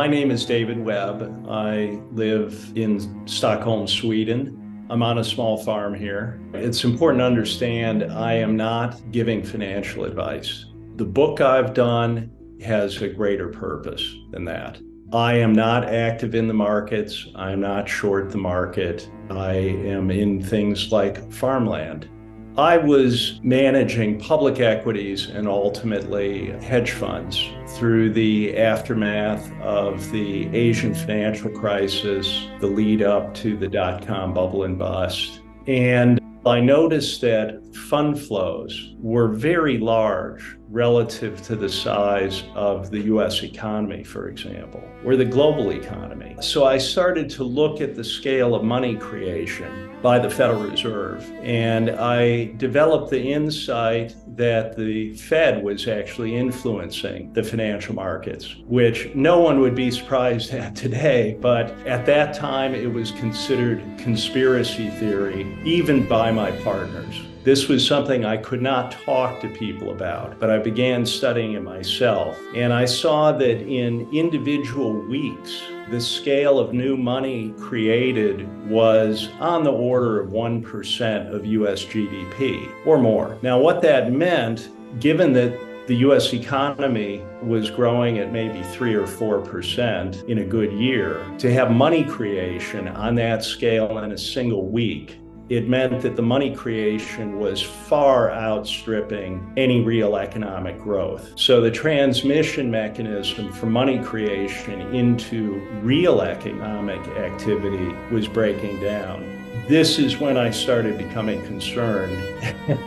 name is David Webb. I live in Stockholm, Sweden. I'm on a small farm here. It's important to understand I am not giving financial advice. The book I've done has a greater purpose than that. I am not active in the markets. I am not short the market. I am in things like farmland. I was managing public equities and ultimately hedge funds through the aftermath of the Asian financial crisis, the lead up to the dot-com bubble and bust. And I noticed that fund flows were very large relative to the size of the US economy, for example, or the global economy. So I started to look at the scale of money creation by the Federal Reserve, and I developed the insight that the Fed was actually influencing the financial markets, which no one would be surprised at today, but at that time it was considered conspiracy theory, even by my partners. This was something I could not talk to people about, but I began studying it myself. And I saw that in individual weeks, the scale of new money created was on the order of 1% of US GDP or more. Now, what that meant, given that the US economy was growing at maybe 3 or 4% in a good year, to have money creation on that scale in a single week, it meant that the money creation was far outstripping any real economic growth. So the transmission mechanism for money creation into real economic activity was breaking down. This is when I started becoming concerned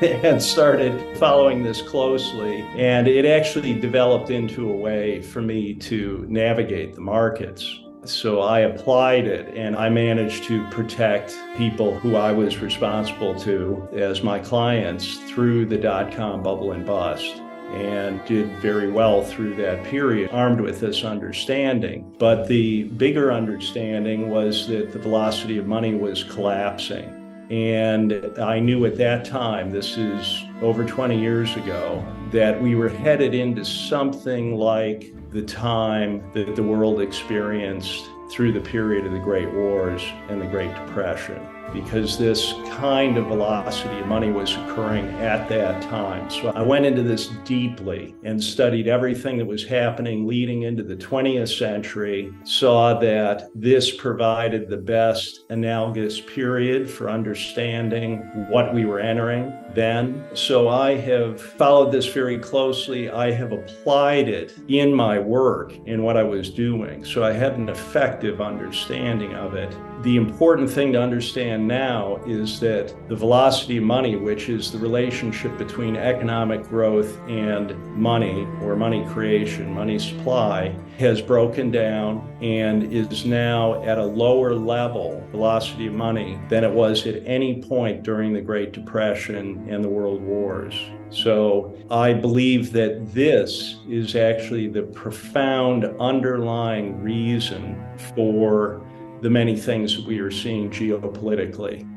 and started following this closely. And it actually developed into a way for me to navigate the markets. So I applied it, and I managed to protect people who I was responsible to as my clients through the dot-com bubble and bust, and did very well through that period, armed with this understanding. But the bigger understanding was that the velocity of money was collapsing. And I knew at that time, this is over 20 years ago, that we were headed into something like the time that the world experienced through the period of the Great Wars and the Great Depression, because this kind of velocity of money was occurring at that time. So I went into this deeply and studied everything that was happening leading into the 20th century, saw that this provided the best analogous period for understanding what we were entering then. So I have followed this very closely. I have applied it in my work, in what I was doing. So I had an effective understanding of it. The important thing to understand now is that the velocity of money, which is the relationship between economic growth and money, or money creation, money supply, has broken down and is now at a lower level, velocity of money, than it was at any point during the Great Depression and the World Wars. So I believe that this is actually the profound underlying reason for the many things that we are seeing geopolitically.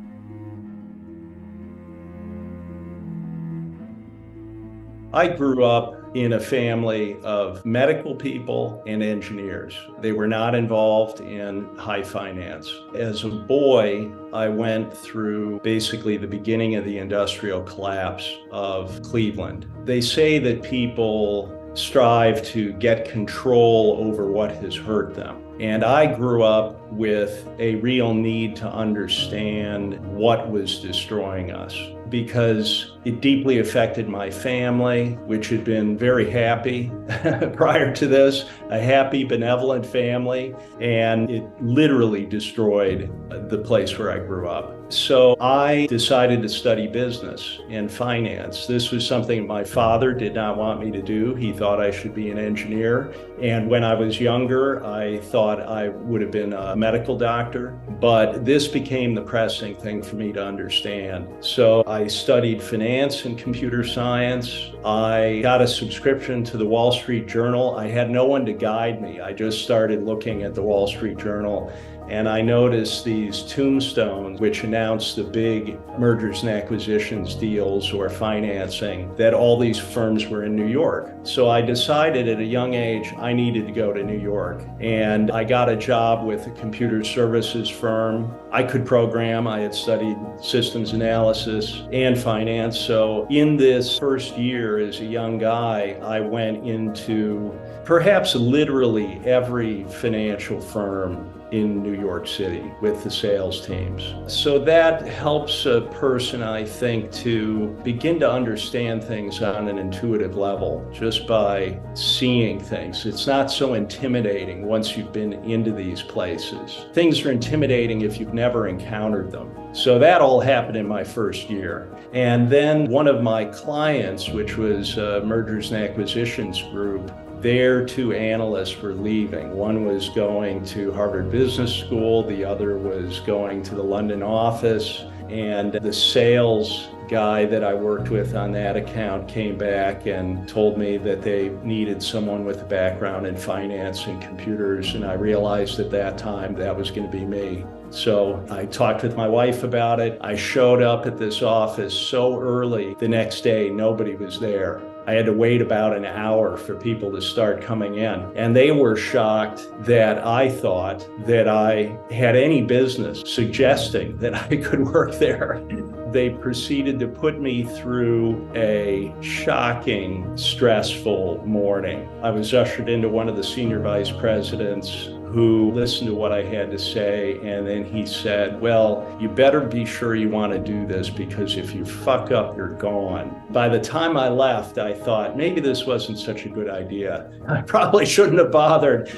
I grew up in a family of medical people and engineers. They were not involved in high finance. As a boy, I went through basically the beginning of the industrial collapse of Cleveland. They say that people strive to get control over what has hurt them. And I grew up with a real need to understand what was destroying us, because it deeply affected my family, which had been very happy prior to this, a happy, benevolent family, and it literally destroyed the place where I grew up. So I decided to study business and finance. This was something my father did not want me to do. He thought I should be an engineer. And when I was younger, I thought I would have been a medical doctor. But this became the pressing thing for me to understand. So I studied finance and computer science. I got a subscription to the Wall Street Journal. I had no one to guide me. I just started looking at the Wall Street Journal and I noticed these tombstones which announced the big mergers and acquisitions deals or financing, that all these firms were in New York. So I decided at a young age I needed to go to New York, and I got a job with a computer services firm. I could program. I had studied systems analysis and finance. So in this first year as a young guy, I went into perhaps literally every financial firm in New York City with the sales teams. So that helps a person, I think, to begin to understand things on an intuitive level just by seeing things. It's not so intimidating once you've been into these places. Things are intimidating if you've never encountered them. So that all happened in my first year. And then one of my clients, which was a mergers and acquisitions group, their two analysts were leaving. One was going to Harvard Business School, the other was going to the London office, and the sales guy that I worked with on that account came back and told me that they needed someone with a background in finance and computers, and I realized at that time that was going to be me. So I talked with my wife about it. I showed up at this office so early. The next day, nobody was there. I had to wait about an hour for people to start coming in. And they were shocked that I thought that I had any business suggesting that I could work there. They proceeded to put me through a shocking, stressful morning. I was ushered into one of the senior vice presidents who listened to what I had to say, and then he said, well, you better be sure you want to do this, because if you fuck up, you're gone. By the time I left, I thought, maybe this wasn't such a good idea. I probably shouldn't have bothered.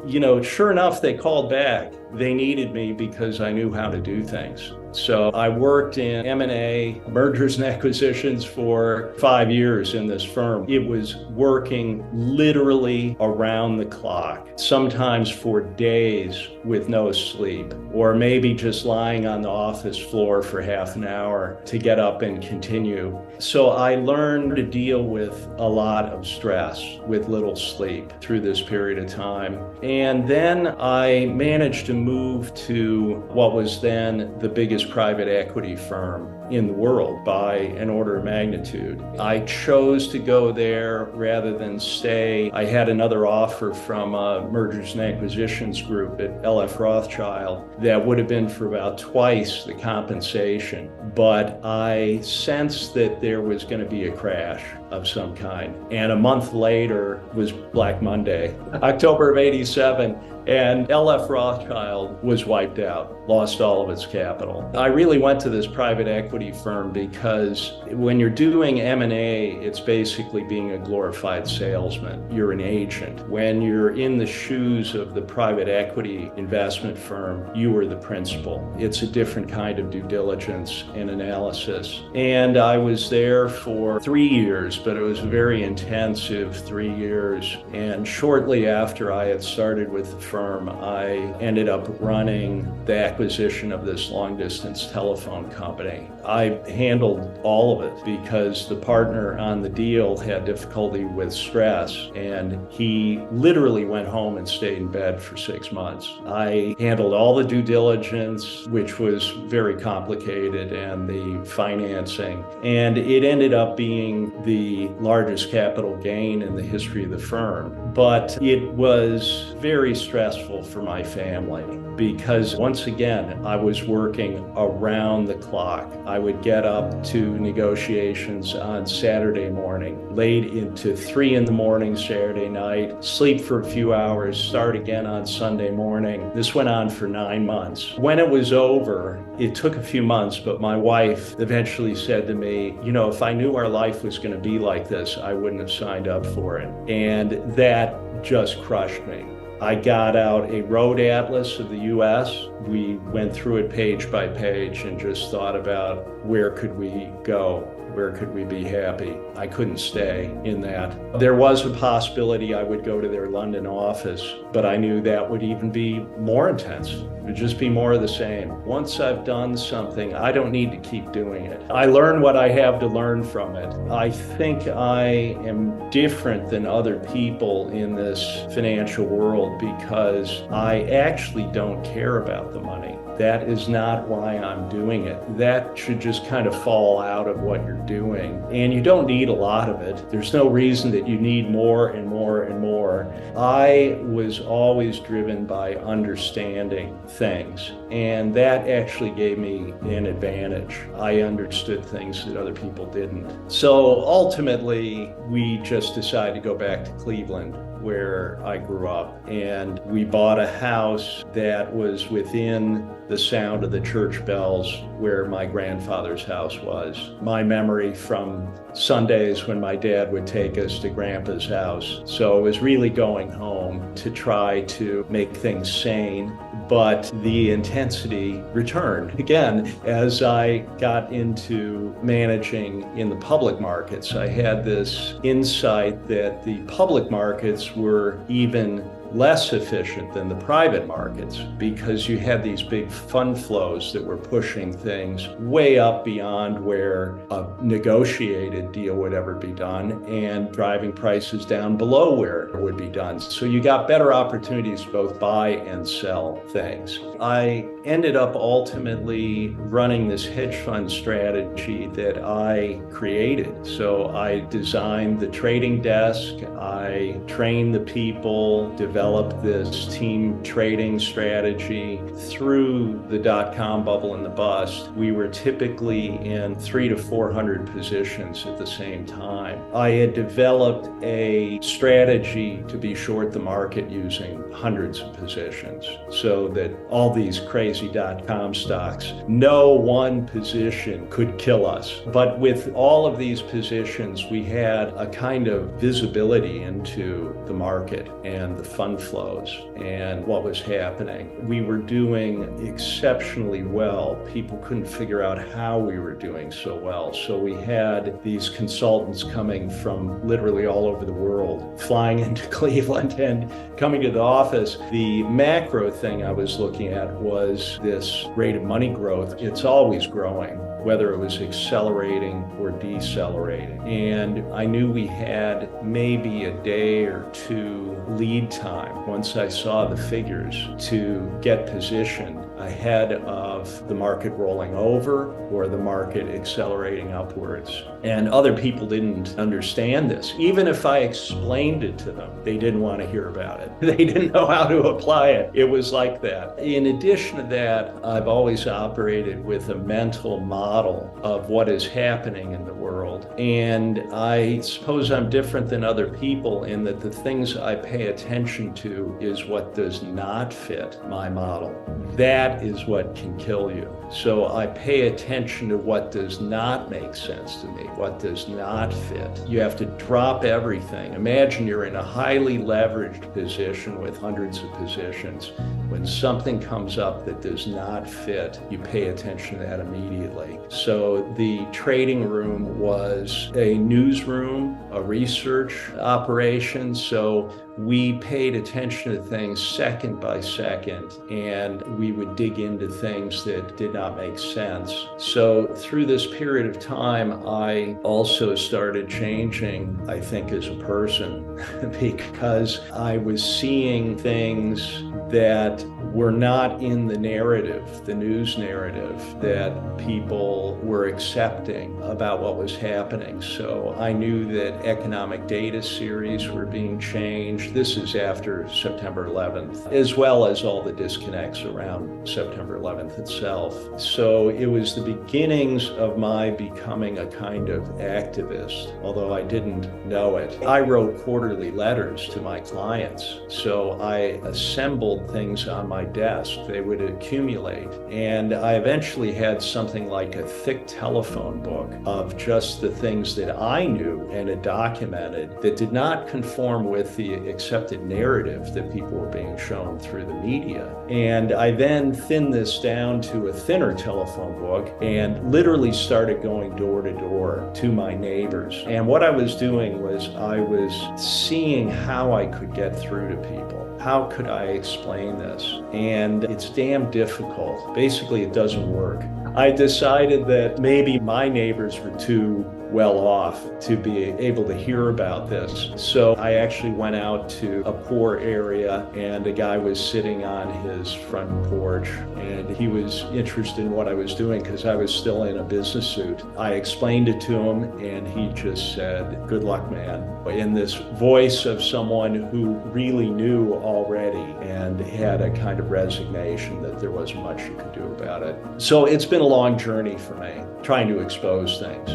You know, sure enough, they called back. They needed me because I knew how to do things. So I worked in M&A, mergers and acquisitions, for 5 years in this firm. It was working literally around the clock, sometimes for days with no sleep, or maybe just lying on the office floor for half an hour to get up and continue. So I learned to deal with a lot of stress with little sleep through this period of time. And then I managed to move to what was then the biggest private equity firm in the world by an order of magnitude. I chose to go there rather than stay. I had another offer from a mergers and acquisitions group at LF Rothschild that would have been for about twice the compensation. But I sensed that there was going to be a crash of some kind. And a month later was Black Monday, October of '87. And LF Rothschild was wiped out, lost all of its capital. I really went to this private equity firm because when you're doing M&A, it's basically being a glorified salesman. You're an agent. When you're in the shoes of the private equity investment firm, you are the principal. It's a different kind of due diligence and analysis. And I was there for 3 years, but it was a very intensive 3 years. And shortly after I had started with the firm, I ended up running the acquisition of this long-distance telephone company. I handled all of it because the partner on the deal had difficulty with stress, and he literally went home and stayed in bed for 6 months. I handled all the due diligence, which was very complicated, and the financing, and it ended up being the largest capital gain in the history of the firm. But it was very stressful for my family because, once again, I was working around the clock. I would get up to negotiations on Saturday morning, late into 3 a.m. Saturday night, sleep for a few hours, start again on Sunday morning. This went on for 9 months. When it was over, it took a few months, but my wife eventually said to me, you know, if I knew our life was going to be like this, I wouldn't have signed up for it. And that just crushed me. I got out a road atlas of the U.S. We went through it page by page and just thought about where could we go. Where could we be happy? I couldn't stay in that. There was a possibility I would go to their London office, but I knew that would even be more intense. It would just be more of the same. Once I've done something, I don't need to keep doing it. I learn what I have to learn from it. I think I am different than other people in this financial world because I actually don't care about the money. That is not why I'm doing it. That should just kind of fall out of what you're doing. And you don't need a lot of it. There's no reason that you need more and more and more. I was always driven by understanding things, and that actually gave me an advantage. I understood things that other people didn't. So ultimately, we just decided to go back to Cleveland, where I grew up, and we bought a house that was within the sound of the church bells where my grandfather's house was. My memory from Sundays when my dad would take us to Grandpa's house. So it was really going home to try to make things sane, but the intensity returned. Again, as I got into managing in the public markets, I had this insight that the public markets were even less efficient than the private markets because you had these big fund flows that were pushing things way up beyond where a negotiated deal would ever be done and driving prices down below where it would be done. So you got better opportunities to both buy and sell things. I ended up ultimately running this hedge fund strategy that I created. So I designed the trading desk, I trained the people, developed this team trading strategy. Through the dot-com bubble and the bust, we were typically in 300 to 400 positions at the same time. I had developed a strategy to be short the market using hundreds of positions so that all these crazy dot-com stocks, no one position could kill us. But with all of these positions, we had a kind of visibility into the market and the fund flows and what was happening. We were doing exceptionally well. People couldn't figure out how we were doing so well. So we had these consultants coming from literally all over the world, flying into Cleveland and coming to the office. The macro thing I was looking at was this rate of money growth. It's always growing, whether it was accelerating or decelerating. And I knew we had maybe a day or two lead time once I saw the figures to get positioned ahead of the market rolling over or the market accelerating upwards. And other people didn't understand this. Even if I explained it to them, they didn't want to hear about it. They didn't know how to apply it. It was like that. In addition to that, I've always operated with a mental model of what is happening in the world. And I suppose I'm different than other people in that the things I pay attention to is what does not fit my model. That is what can kill you. So I pay attention to what does not make sense to me, what does not fit. You have to drop everything. Imagine you're in a highly leveraged position with hundreds of positions. When something comes up that does not fit, you pay attention to that immediately. So the trading room was a newsroom, a research operation. So we paid attention to things second by second, and we would dig into things that did not make sense. So through this period of time, I also started changing, I think, as a person, because I was seeing things that were not in the narrative, the news narrative that people were accepting about what was happening. So I knew that economic data series were being changed. This is after September 11th, as well as all the disconnects around September 11th itself. So it was the beginnings of my becoming a kind of activist, although I didn't know it. I wrote quarterly letters to my clients. So I assembled things on my desk. They would accumulate. And I eventually had something like a thick telephone book of just the things that I knew and had documented that did not conform with the accepted narrative that people were being shown through the media. And I then thinned this down to a thinner telephone book and literally started going door to door to my neighbors. And what I was doing was I was seeing how I could get through to people. How could I explain this? And it's damn difficult. Basically, it doesn't work. I decided that maybe my neighbors were too well off to be able to hear about this. So I actually went out to a poor area, and a guy was sitting on his front porch, and he was interested in what I was doing because I was still in a business suit. I explained it to him, and he just said, "Good luck, man," in this voice of someone who really knew already and had a kind of resignation that there wasn't much you could do about it. So it's been a long journey for me, trying to expose things.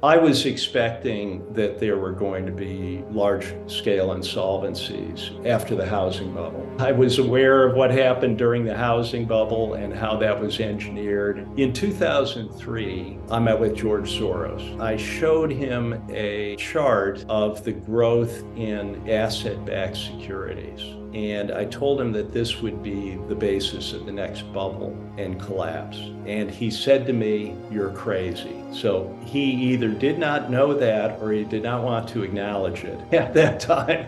I was expecting that there were going to be large-scale insolvencies after the housing bubble. I was aware of what happened during the housing bubble and how that was engineered. In 2003, I met with George Soros. I showed him a chart of the growth in asset-backed securities. And I told him that this would be the basis of the next bubble and collapse. And he said to me, "You're crazy." So he either did not know that or he did not want to acknowledge it at that time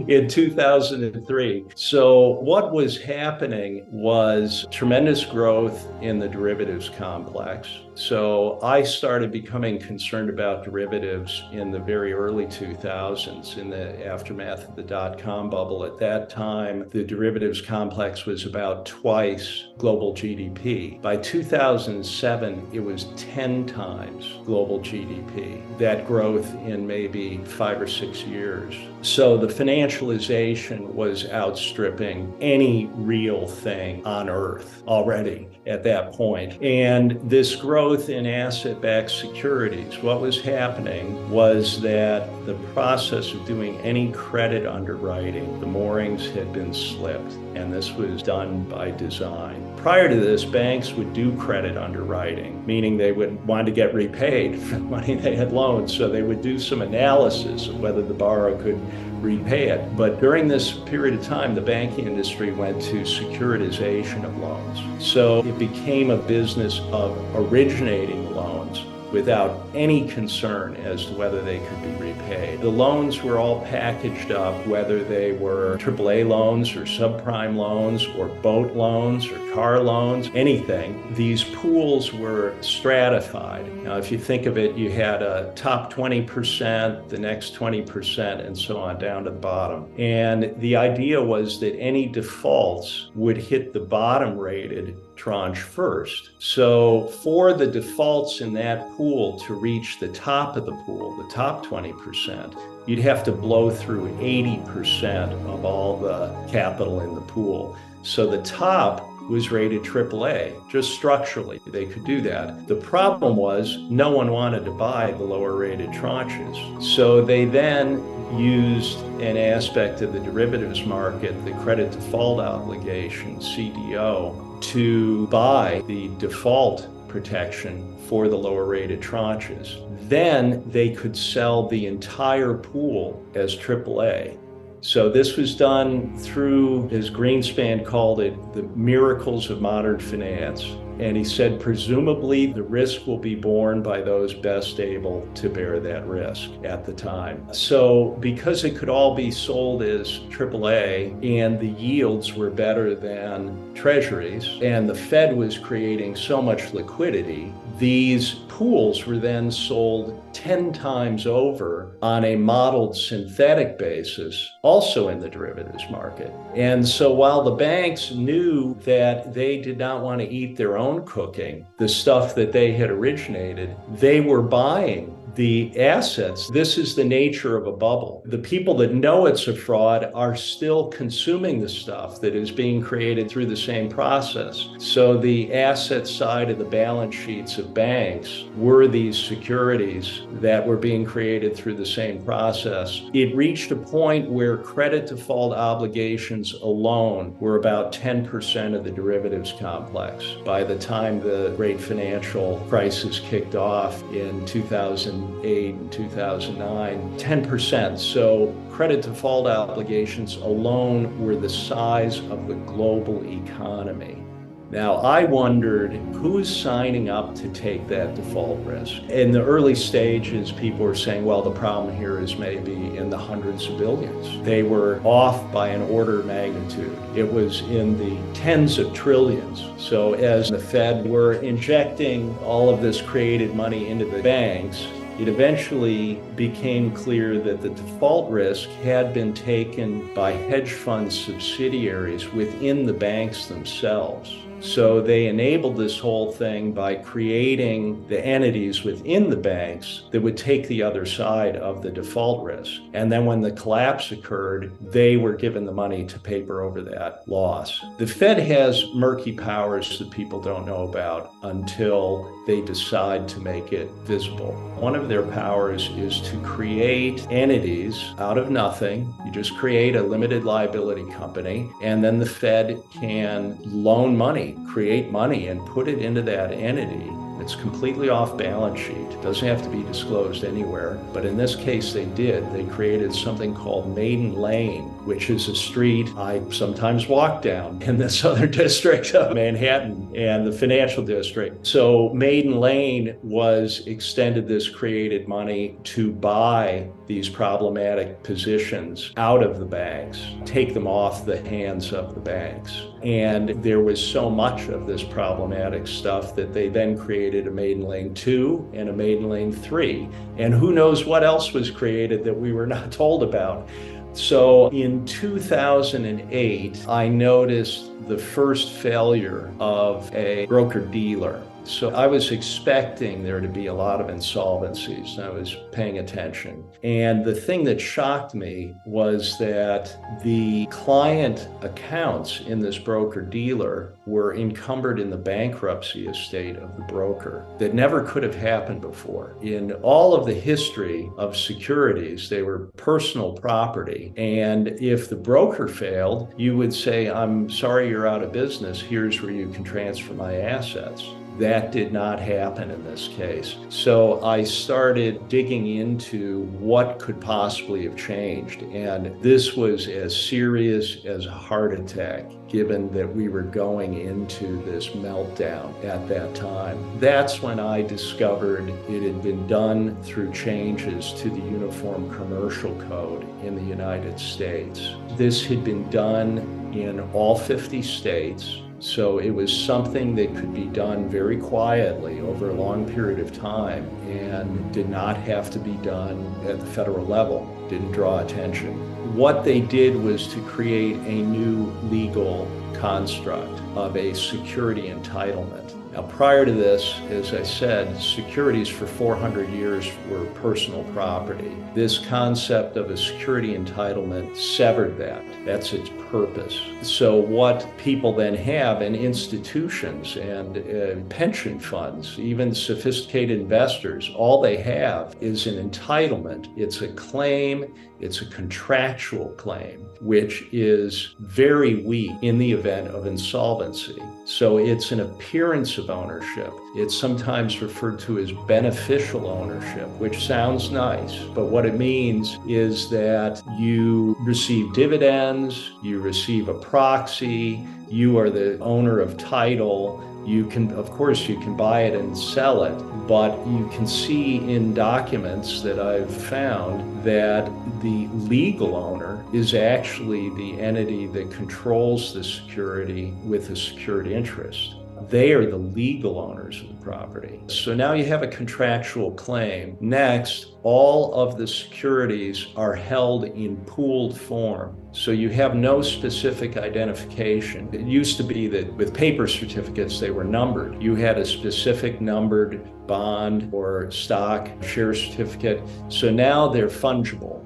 in 2003. So what was happening was tremendous growth in the derivatives complex. So I started becoming concerned about derivatives in the very early 2000s, in the aftermath of the dot-com bubble. At that time, the derivatives complex was about twice global GDP. By 2007, it was 10 times global GDP. That growth in maybe 5 or 6 years. So the financialization was outstripping any real thing on earth already at that point. And this growth in asset-backed securities, what was happening was that the process of doing any credit underwriting, the moorings had been slipped, and this was done by design. Prior to this, banks would do credit underwriting, meaning they would want to get repaid for the money they had loaned, so they would do some analysis of whether the borrower could repay it. But during this period of time, the banking industry went to securitization of loans. So it became a business of originating loans without any concern as to whether they could be repaid. The loans were all packaged up, whether they were AAA loans or subprime loans or boat loans or car loans, anything. These pools were stratified. Now, if you think of it, you had a top 20%, the next 20%, and so on down to the bottom. And the idea was that any defaults would hit the bottom rated tranche first. So for the defaults in that pool to reach the top of the pool, the top 20%, you'd have to blow through 80% of all the capital in the pool. So the top was rated AAA, just structurally, they could do that. The problem was no one wanted to buy the lower rated tranches. So they then used an aspect of the derivatives market, the credit default obligation, CDO, to buy the default protection for the lower rated tranches. Then they could sell the entire pool as AAA. So this was done through, as Greenspan called it, the miracles of modern finance. And he said, presumably the risk will be borne by those best able to bear that risk at the time. So because it could all be sold as AAA and the yields were better than treasuries and the Fed was creating so much liquidity, these pools were then sold 10 times over on a modeled synthetic basis, also in the derivatives market. And so while the banks knew that they did not want to eat their own cooking, the stuff that they had originated, they were buying the assets, this is the nature of a bubble. The people that know it's a fraud are still consuming the stuff that is being created through the same process. So the asset side of the balance sheets of banks were these securities that were being created through the same process. It reached a point where credit default obligations alone were about 10% of the derivatives complex. By the time the great financial crisis kicked off in 2008 and 2009, 10%. So credit default obligations alone were the size of the global economy. Now, I wondered who's signing up to take that default risk. In the early stages, people were saying, well, the problem here is maybe in the hundreds of billions. They were off by an order of magnitude. It was in the tens of trillions. So as the Fed were injecting all of this created money into the banks, it eventually became clear that the default risk had been taken by hedge fund subsidiaries within the banks themselves. So they enabled this whole thing by creating the entities within the banks that would take the other side of the default risk. And then when the collapse occurred, they were given the money to paper over that loss. The Fed has murky powers that people don't know about until they decide to make it visible. One of their powers is to create entities out of nothing. You just create a limited liability company, and then the Fed can loan money, create money, and put it into that entity. It's completely off balance sheet. It doesn't have to be disclosed anywhere. But in this case, they did. They created something called Maiden Lane, which is a street I sometimes walk down in the southern district of Manhattan and the financial district. So Maiden Lane was extended this created money to buy these problematic positions out of the banks, take them off the hands of the banks. And there was so much of this problematic stuff that they then created a Maiden Lane 2 and a Maiden Lane 3. And who knows what else was created that we were not told about. So in 2008, I noticed the first failure of a broker-dealer. So I was expecting there to be a lot of insolvencies. I was paying attention. And the thing that shocked me was that the client accounts in this broker-dealer were encumbered in the bankruptcy estate of the broker. That never could have happened before. In all of the history of securities, they were personal property. And if the broker failed, you would say, I'm sorry you're out of business. Here's where you can transfer my assets. That did not happen in this case. So I started digging into what could possibly have changed. And this was as serious as a heart attack, given that we were going into this meltdown at that time. That's when I discovered it had been done through changes to the Uniform Commercial Code in the United States. This had been done in all 50 states. So it was something that could be done very quietly over a long period of time and did not have to be done at the federal level, didn't draw attention. What they did was to create a new legal construct of a security entitlement. Now, prior to this, as I said, securities for 400 years were personal property. This concept of a security entitlement severed that. That's its purpose. So what people then have, and institutions and pension funds, even sophisticated investors, all they have is an entitlement. It's a claim, it's a contractual claim, which is very weak in the event of insolvency. So it's an appearance of ownership. It's sometimes referred to as beneficial ownership, which sounds nice, but what it means is that you receive dividends, you receive a proxy, you are the owner of title. You can, of course, you can buy it and sell it, but you can see in documents that I've found that the legal owner is actually the entity that controls the security with a secured interest. They are the legal owners of the property. So now you have a contractual claim. Next, all of the securities are held in pooled form. So you have no specific identification. It used to be that with paper certificates, they were numbered. You had a specific numbered bond or stock share certificate. So now they're fungible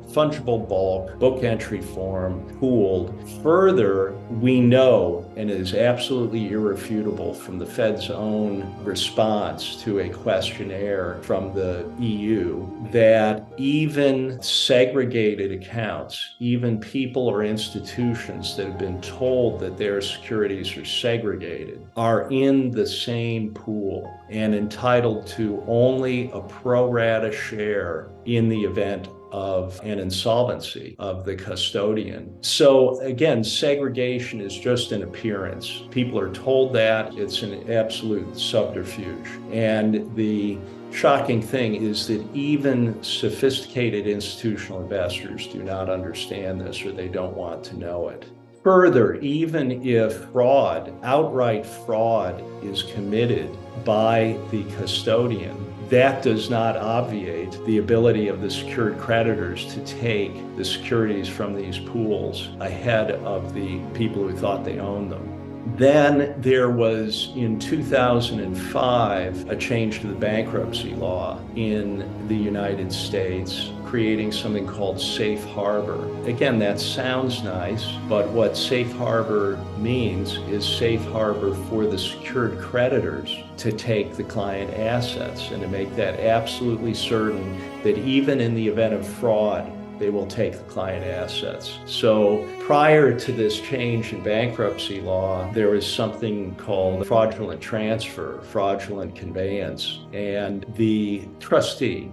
bulk, book entry form, pooled. Further, we know, and it is absolutely irrefutable from the Fed's own response to a questionnaire from the EU, that even segregated accounts, even people or institutions that have been told that their securities are segregated, are in the same pool and entitled to only a pro rata share in the event of an insolvency of the custodian. So again, segregation is just an appearance. People are told that. It's an absolute subterfuge. And the shocking thing is that even sophisticated institutional investors do not understand this, or they don't want to know it. Further, even if outright fraud is committed by the custodian, that does not obviate the ability of the secured creditors to take the securities from these pools ahead of the people who thought they owned them. Then there was, in 2005, a change to the bankruptcy law in the United States, creating something called safe harbor. Again, that sounds nice, but what safe harbor means is safe harbor for the secured creditors to take the client assets and to make that absolutely certain that even in the event of fraud, they will take the client assets. So prior to this change in bankruptcy law, there was something called fraudulent transfer, fraudulent conveyance. And the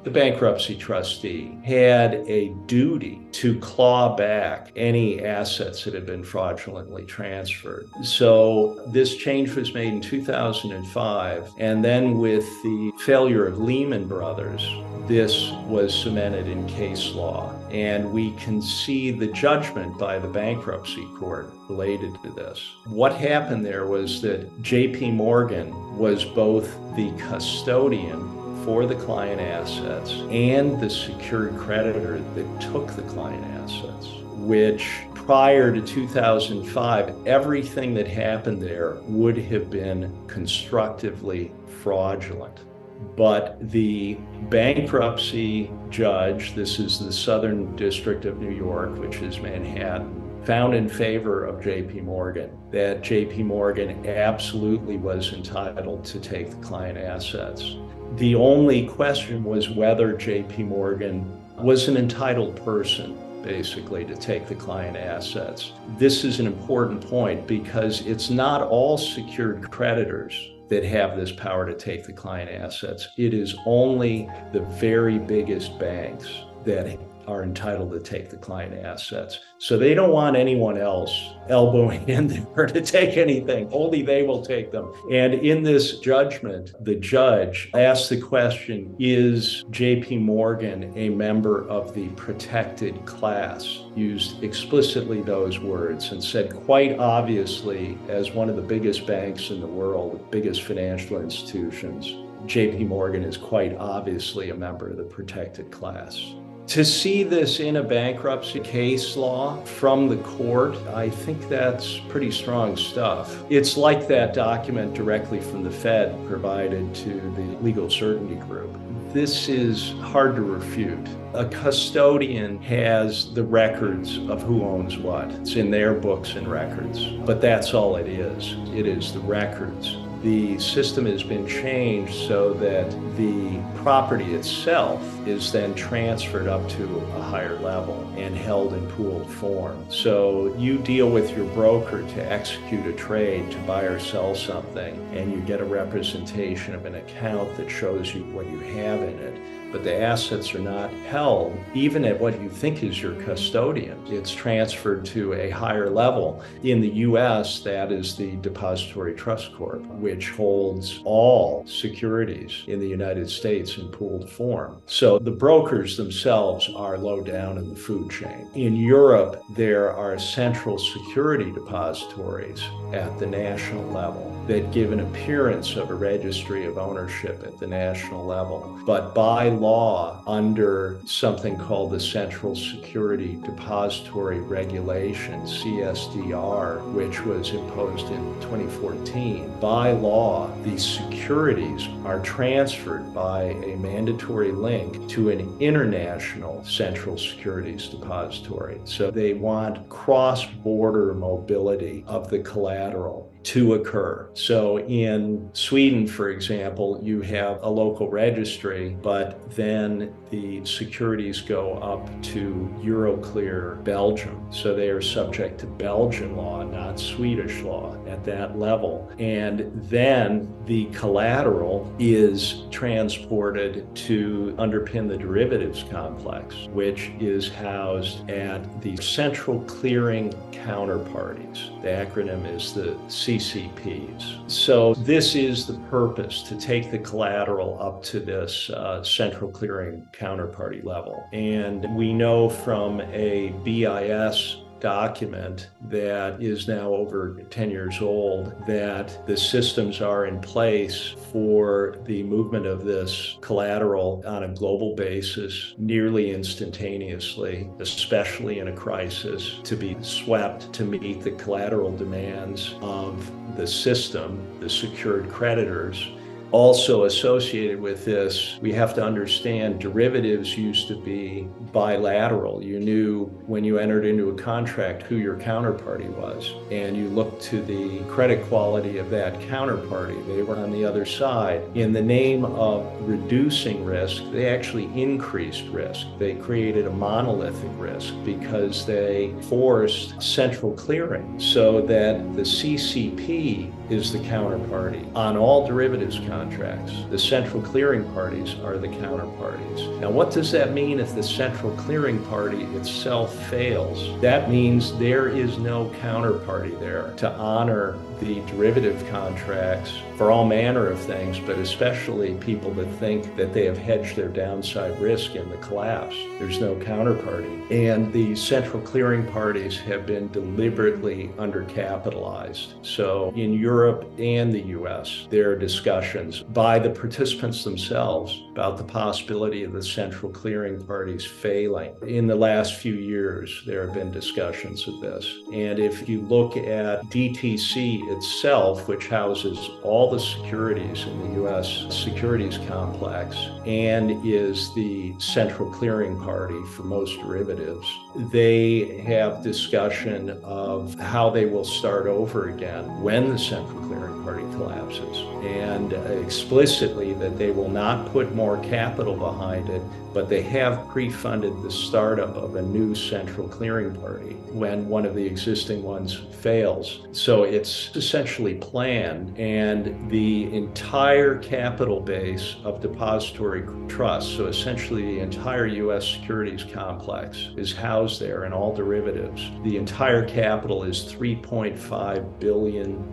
bankruptcy trustee, had a duty to claw back any assets that had been fraudulently transferred. So this change was made in 2005. And then with the failure of Lehman Brothers, this was cemented in case law. And we can see the judgment by the bankruptcy court related to this. What happened there was that JP Morgan was both the custodian for the client assets and the secured creditor that took the client assets, which prior to 2005, everything that happened there would have been constructively fraudulent. But the bankruptcy judge, this is the Southern District of New York, which is Manhattan, found in favor of JP Morgan, that JP Morgan absolutely was entitled to take the client assets. The only question was whether JP Morgan was an entitled person, basically, to take the client assets. This is an important point because it's not all secured creditors that have this power to take the client assets. It is only the very biggest banks that are entitled to take the client assets. So they don't want anyone else elbowing in there to take anything. Only they will take them. And in this judgment, the judge asked the question, is JP Morgan a member of the protected class? Used explicitly those words and said quite obviously, as one of the biggest banks in the world, the biggest financial institutions, JP Morgan is quite obviously a member of the protected class. To see this in a bankruptcy case law from the court, I think that's pretty strong stuff. It's like that document directly from the Fed provided to the Legal Certainty Group. This is hard to refute. A custodian has the records of who owns what. It's in their books and records, but that's all it is. It is the records. The system has been changed so that the property itself is then transferred up to a higher level and held in pooled form. So you deal with your broker to execute a trade to buy or sell something, and you get a representation of an account that shows you what you have in it. But the assets are not held even at what you think is your custodian. It's transferred to a higher level. In the US, that is the Depository Trust Corp, which holds all securities in the United States in pooled form. So the brokers themselves are low down in the food chain. In Europe, there are central security depositories at the national level that give an appearance of a registry of ownership at the national level. But by law under something called the Central Security Depository Regulation, CSDR, which was imposed in 2014. By law, these securities are transferred by a mandatory link to an international central securities depository. So they want cross-border mobility of the collateral to occur. So in Sweden, for example, you have a local registry, but then the securities go up to Euroclear Belgium. So they are subject to Belgian law, not Swedish law at that level. And then the collateral is transported to underpin the derivatives complex, which is housed at the central clearing counterparties. The acronym is the CCPs. So this is the purpose, to take the collateral up to this central clearing counterparty level. And we know from a BIS document that is now over 10 years old that the systems are in place for the movement of this collateral on a global basis nearly instantaneously, especially in a crisis, to be swept to meet the collateral demands of the system, the secured creditors. Also associated with this, we have to understand derivatives used to be bilateral. You knew when you entered into a contract who your counterparty was, and you looked to the credit quality of that counterparty. They were on the other side. In the name of reducing risk, they actually increased risk. They created a monolithic risk because they forced central clearing so that the CCP is the counterparty on all derivatives contracts. The central clearing parties are the counterparties. Now, what does that mean if the central clearing party itself fails? That means there is no counterparty there to honor the derivative contracts for all manner of things, but especially people that think that they have hedged their downside risk in the collapse. There's no counterparty. And the central clearing parties have been deliberately undercapitalized. So in Europe and the US, there are discussions by the participants themselves about the possibility of the central clearing parties failing. In the last few years, there have been discussions of this. And if you look at DTC itself, which houses all the securities in the US securities complex and is the central clearing party for most derivatives, they have discussion of how they will start over again when the central clearing party collapses, and explicitly that they will not put more capital behind it, but they have pre-funded the startup of a new central clearing party when one of the existing ones fails. So it's essentially planned, and the entire capital base of depository trusts, so essentially the entire US securities complex, is housed there in all derivatives. The entire capital is $3.5 billion.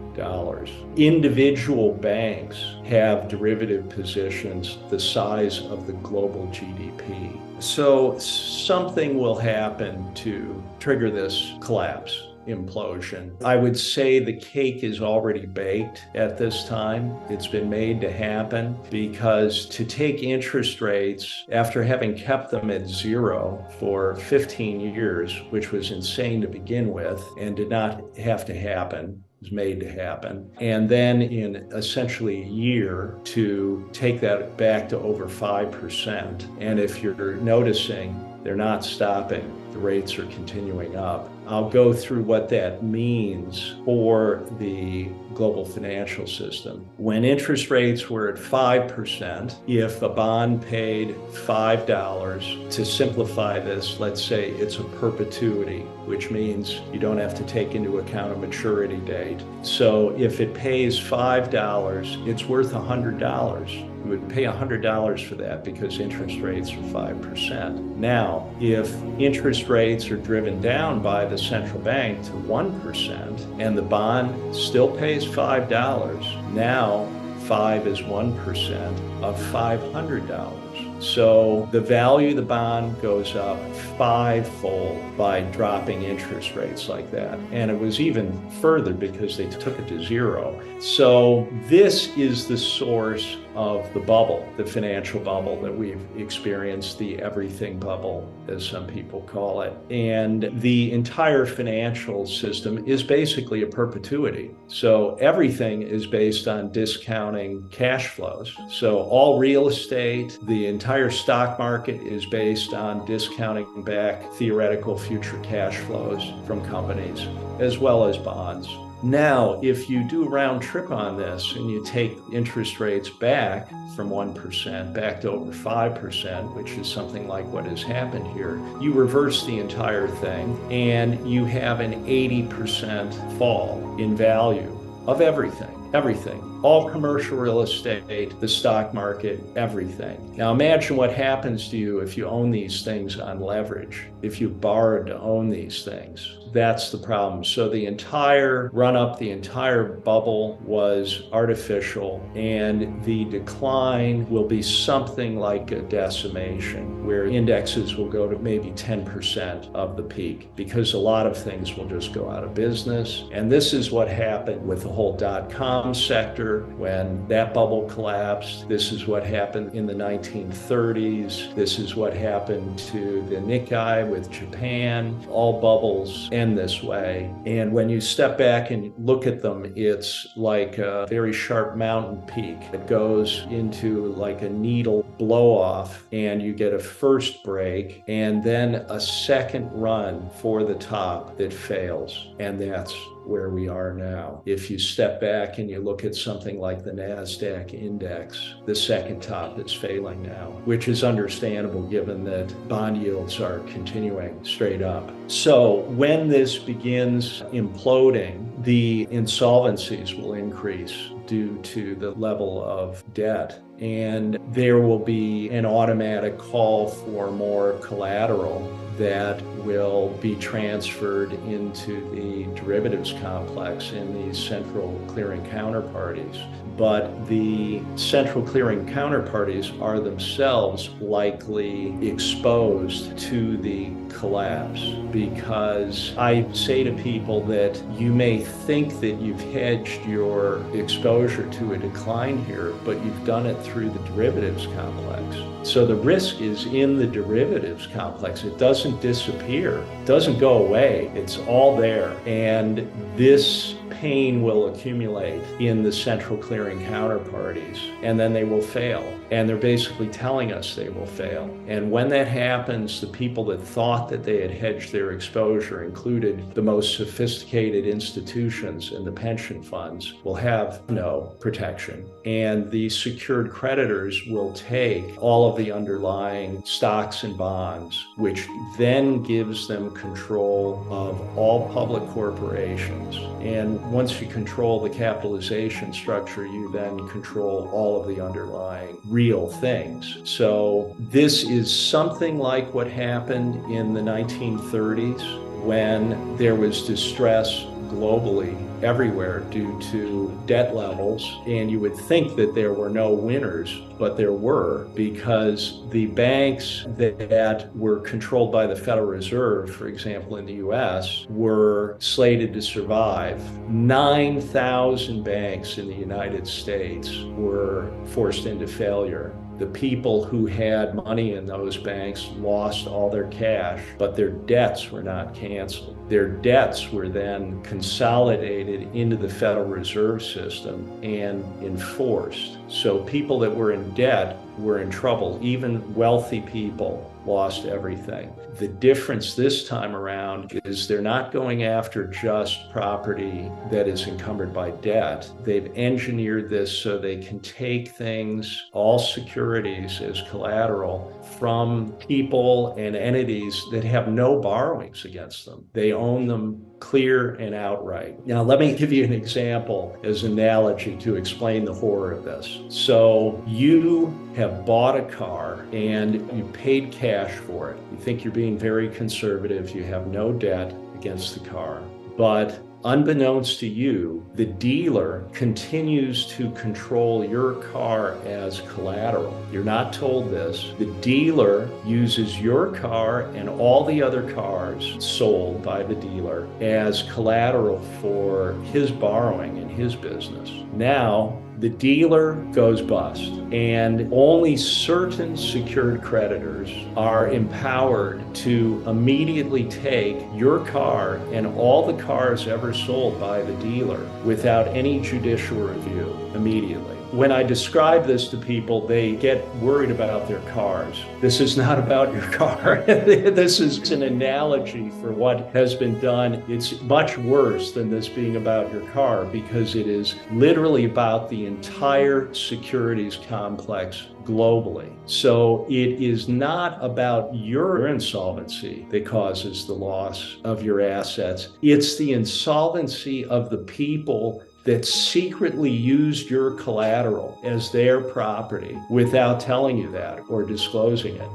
Individual banks have derivative positions the size of the global GDP. So something will happen to trigger this collapse, implosion. I would say the cake is already baked at this time. It's been made to happen because to take interest rates after having kept them at zero for 15 years, which was insane to begin with and did not have to happen, was made to happen. And then in essentially a year to take that back to over 5%. And if you're noticing, they're not stopping. The rates are continuing up. I'll go through what that means for the global financial system. When interest rates were at 5%, if a bond paid $5, to simplify this, let's say it's a perpetuity, which means you don't have to take into account a maturity date. So if it pays $5, it's worth $100. You would pay $100 for that because interest rates are 5%. Now, if interest rates are driven down by the central bank to 1% and the bond still pays $5, now 5 is 1% of $500. So the value of the bond goes up fivefold by dropping interest rates like that. And it was even further because they took it to zero. So this is the source of the bubble, the financial bubble that we've experienced, the everything bubble, as some people call it. And the entire financial system is basically a perpetuity. So everything is based on discounting cash flows. So all real estate, the entire stock market is based on discounting back theoretical future cash flows from companies, as well as bonds. Now, if you do a round trip on this and you take interest rates back from 1% back to over 5%, which is something like what has happened here, you reverse the entire thing and you have an 80% fall in value of everything. Everything, all commercial real estate, the stock market, everything. Now imagine what happens to you if you own these things on leverage, if you borrowed to own these things. That's the problem. So the entire run-up, the entire bubble was artificial, and the decline will be something like a decimation, where indexes will go to maybe 10% of the peak, because a lot of things will just go out of business. And this is what happened with the whole dot-com sector when that bubble collapsed. This is what happened in the 1930s. This is what happened to the Nikkei with Japan. All bubbles end this way. And when you step back and look at them, it's like a very sharp mountain peak. It goes into like a needle blow off, and you get a first break and then a second run for the top that fails. And that's where we are now. If you step back and you look at something like the NASDAQ index, the second top is failing now, which is understandable given that bond yields are continuing straight up. So when this begins imploding, the insolvencies will increase due to the level of debt. And there will be an automatic call for more collateral that will be transferred into the derivatives complex in these central clearing counterparties. But the central clearing counterparties are themselves likely exposed to the collapse, because I say to people that you may think that you've hedged your exposure to a decline here, but you've done it through the derivatives complex. So the risk is in the derivatives complex. It doesn't disappear, it doesn't go away, it's all there. And this pain will accumulate in the central clearing counterparties, and then they will fail. And they're basically telling us they will fail. And when that happens, the people that thought that they had hedged their exposure, included the most sophisticated institutions and the pension funds, will have no protection. And the secured creditors will take all of the underlying stocks and bonds, which then gives them control of all public corporations. And once you control the capitalization structure, you then control all of the underlying real things. So this is something like what happened in the 1930s when there was distress globally everywhere due to debt levels. And you would think that there were no winners, but there were, because the banks that were controlled by the Federal Reserve, for example, in the US, were slated to survive. 9,000 banks in the United States were forced into failure. The people who had money in those banks lost all their cash, but their debts were not canceled. Their debts were then consolidated into the Federal Reserve System and enforced. So people that were in debt were in trouble. Even wealthy people lost everything. The difference this time around is they're not going after just property that is encumbered by debt. They've engineered this so they can take things, all securities as collateral, from people and entities that have no borrowings against them. They own them clear and outright. Now, let me give you an example as an analogy to explain the horror of this. So you have bought a car and you paid cash for it. You think you're being very conservative. You have no debt against the car, but unbeknownst to you, the dealer continues to control your car as collateral. You're not told this. The dealer uses your car and all the other cars sold by the dealer as collateral for his borrowing in his business. Now, the dealer goes bust, and only certain secured creditors are empowered to immediately take your car and all the cars ever sold by the dealer without any judicial review immediately. When I describe this to people, they get worried about their cars. This is not about your car. This is an analogy for what has been done. It's much worse than this being about your car, because it is literally about the entire securities complex globally. So it is not about your insolvency that causes the loss of your assets. It's the insolvency of the people that secretly used your collateral as their property without telling you that or disclosing it.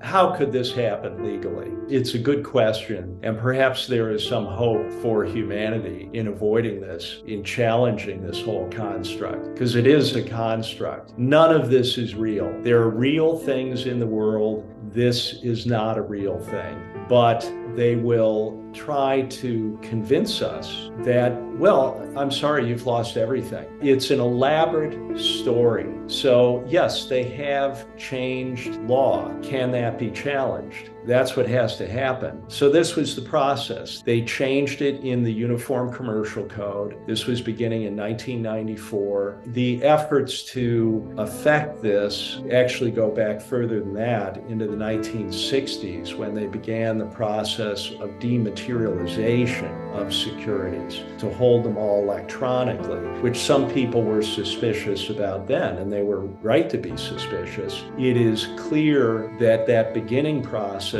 How could this happen legally? It's a good question, and perhaps there is some hope for humanity in avoiding this, in challenging this whole construct, because it is a construct. None of this is real. There are real things in the world. This is not a real thing, but they will try to convince us that, well, I'm sorry, you've lost everything. It's an elaborate story. So yes, they have changed law. Can that be challenged? That's what has to happen. So this was the process. They changed it in the Uniform Commercial Code. This was beginning in 1994. The efforts to affect this actually go back further than that, into the 1960s, when they began the process of dematerialization of securities to hold them all electronically, which some people were suspicious about then, and they were right to be suspicious. It is clear that that beginning process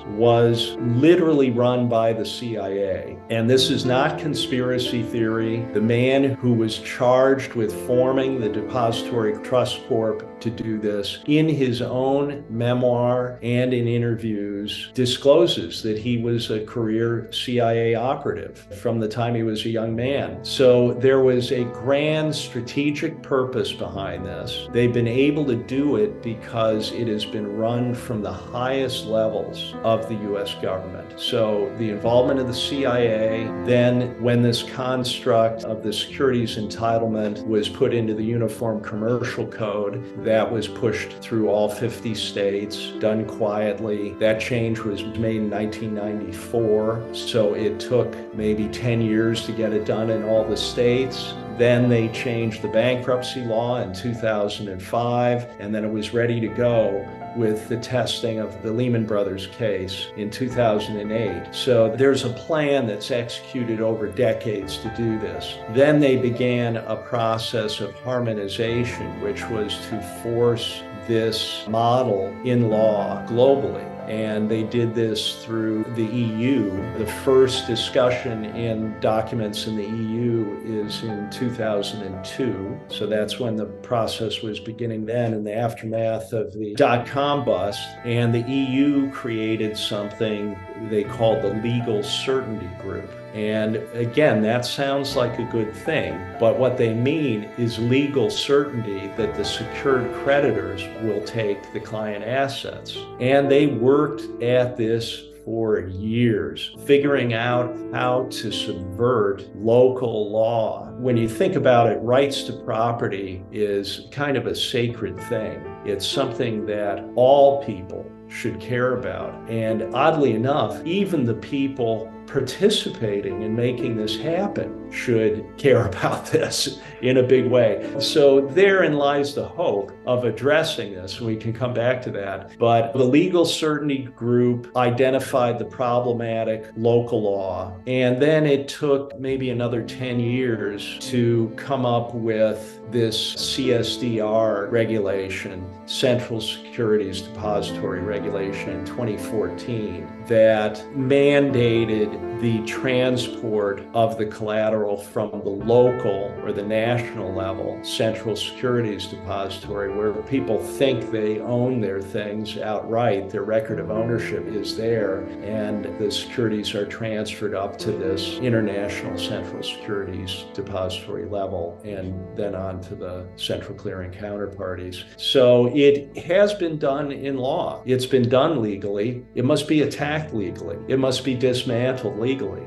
was literally run by the CIA. And this is not conspiracy theory. The man who was charged with forming the Depository Trust Corp to do this, in his own memoir and in interviews, discloses that he was a career CIA operative from the time he was a young man. So there was a grand strategic purpose behind this. They've been able to do it because it has been run from the highest levels of the US government. So the involvement of the CIA, then when this construct of the securities entitlement was put into the Uniform Commercial Code, that was pushed through all 50 states, done quietly. That change was made in 1994, so it took maybe 10 years to get it done in all the states. Then they changed the bankruptcy law in 2005, and then it was ready to go with the testing of the Lehman Brothers case in 2008. So there's a plan that's executed over decades to do this. Then they began a process of harmonization, which was to force this model in law globally. And they did this through the EU. The first discussion in documents in the EU is in 2002. So that's when the process was beginning then, in the aftermath of the dot-com bust. And the EU created something they called the Legal Certainty Group. And again, that sounds like a good thing, but what they mean is legal certainty that the secured creditors will take the client assets. And they worked at this for years, figuring out how to subvert local law. When you think about it, rights to property is kind of a sacred thing. It's something that all people should care about. And oddly enough, even the people participating in making this happen should care about this in a big way. So therein lies the hope of addressing this. We can come back to that. But the Legal Certainty Group identified the problematic local law, and then it took maybe another 10 years to come up with this CSDR regulation, Central Securities Depository Regulation. regulation in 2014 that mandated the transport of the collateral from the local or the national level central securities depository, where people think they own their things outright. Their record of ownership is there, and the securities are transferred up to this international central securities depository level and then on to the central clearing counterparties. So it has been done in law. It's been done legally. It must be attacked legally. It must be dismantled legally.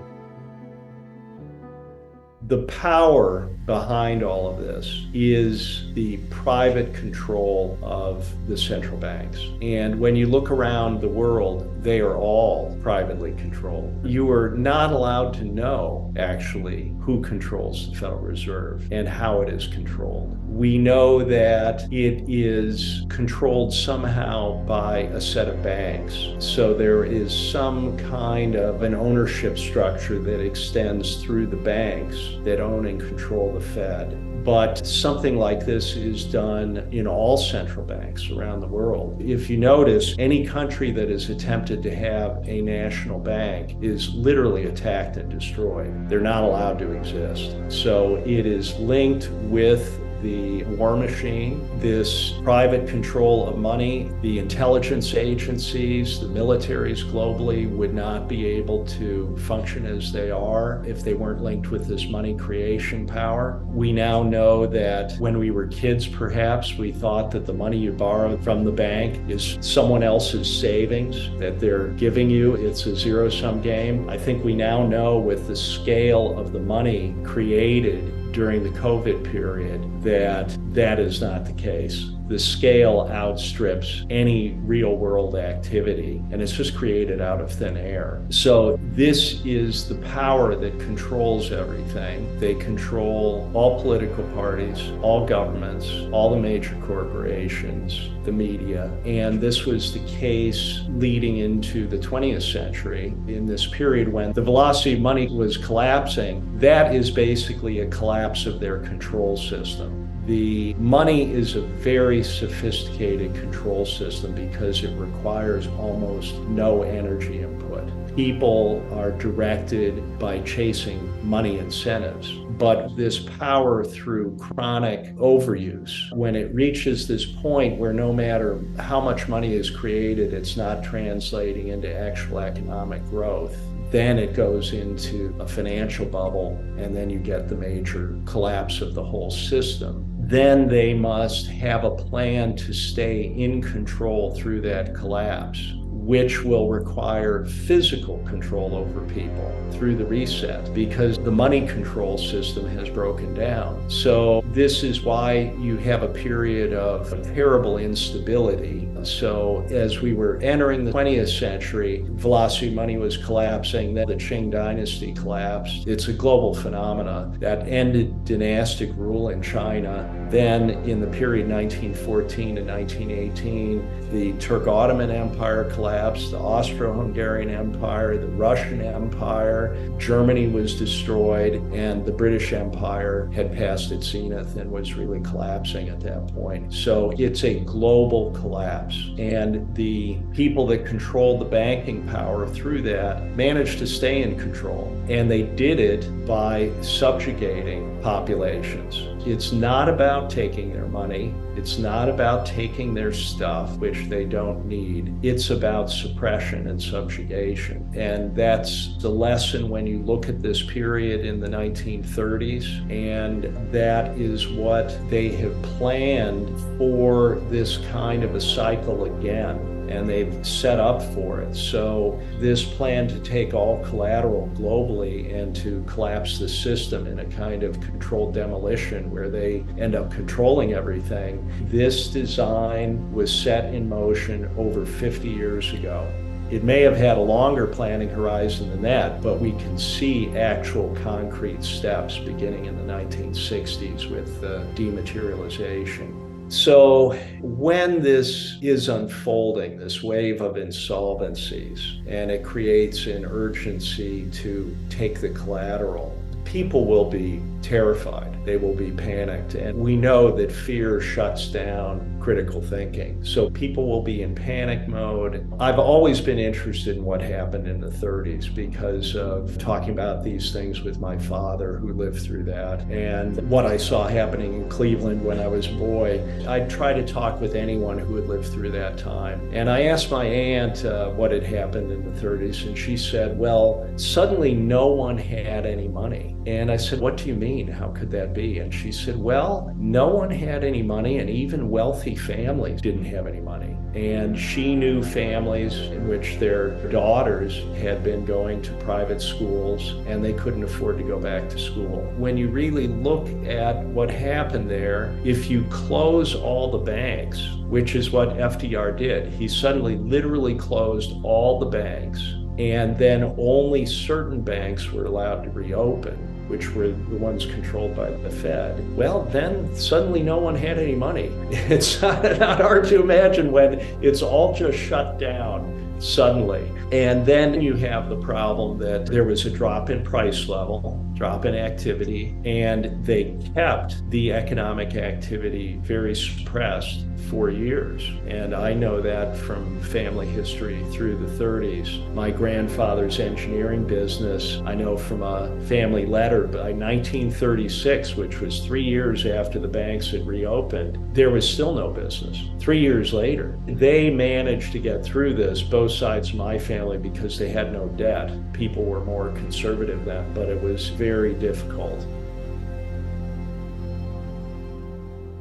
The power behind all of this is the private control of the central banks. And when you look around the world, they are all privately controlled. You are not allowed to know, actually, who controls the Federal Reserve and how it is controlled. We know that it is controlled somehow by a set of banks. So there is some kind of an ownership structure that extends through the banks that own and control the Fed. But something like this is done in all central banks around the world. If you notice, any country that has attempted to have a national bank is literally attacked and destroyed. They're not allowed to exist. So it is linked with the war machine, this private control of money. The intelligence agencies, the militaries globally would not be able to function as they are if they weren't linked with this money creation power. We now know that when we were kids, perhaps, we thought that the money you borrow from the bank is someone else's savings that they're giving you. It's a zero-sum game. I think we now know, with the scale of the money created during the COVID period, that that is not the case. The scale outstrips any real world activity, and it's just created out of thin air. So this is the power that controls everything. They control all political parties, all governments, all the major corporations, the media. And this was the case leading into the 20th century. In this period when the velocity of money was collapsing, that is basically a collapse of their control system. The money is a very sophisticated control system because it requires almost no energy input. People are directed by chasing money incentives, but this power through chronic overuse, when it reaches this point where no matter how much money is created, it's not translating into actual economic growth, then it goes into a financial bubble, and then you get the major collapse of the whole system. Then they must have a plan to stay in control through that collapse, which will require physical control over people through the reset, because the money control system has broken down. So this is why you have a period of terrible instability. So as we were entering the 20th century, velocity money was collapsing, then the Qing dynasty collapsed. It's a global phenomena that ended dynastic rule in China. Then in the period 1914 to 1918, the Turk-Ottoman Empire collapsed, the Austro-Hungarian Empire, the Russian Empire, Germany was destroyed, and the British Empire had passed its zenith and was really collapsing at that point. So it's a global collapse. And the people that controlled the banking power through that managed to stay in control. And they did it by subjugating populations. It's not about taking their money. It's not about taking their stuff, which they don't need. It's about suppression and subjugation. And that's the lesson when you look at this period in the 1930s. And that is what they have planned for, this kind of a cycle again. And they've set up for it. So this plan to take all collateral globally and to collapse the system in a kind of controlled demolition where they end up controlling everything, this design was set in motion over 50 years ago. It may have had a longer planning horizon than that, but we can see actual concrete steps beginning in the 1960s with dematerialization. So when this is unfolding, this wave of insolvencies, and it creates an urgency to take the collateral, people will be terrified. they will be panicked. And we know that fear shuts down critical thinking. So people will be in panic mode. I've always been interested in what happened in the 30s because of talking about these things with my father who lived through that and what I saw happening in Cleveland when I was a boy. I'd try to talk with anyone who had lived through that time. And I asked my aunt what had happened in the 30s, and she said, well, suddenly no one had any money. And I said, what do you mean? How could that be? And she said, well, no one had any money, and even wealthy families didn't have any money. And she knew families in which their daughters had been going to private schools and they couldn't afford to go back to school. When you really look at what happened there, if you close all the banks, which is what FDR did, he suddenly literally closed all the banks, and then only certain banks were allowed to reopen, which were the ones controlled by the Fed. Well, then suddenly no one had any money. It's not hard to imagine when it's all just shut down suddenly. And then you have the problem that there was a drop in price level, drop in activity, and they kept the economic activity very suppressed for years. And I know that from family history through the 30s. My grandfather's engineering business, I know from a family letter by 1936, which was 3 years after the banks had reopened, there was still no business. 3 years later, they managed to get through this, both sides of my family, because they had no debt. People were more conservative then, but it was very difficult.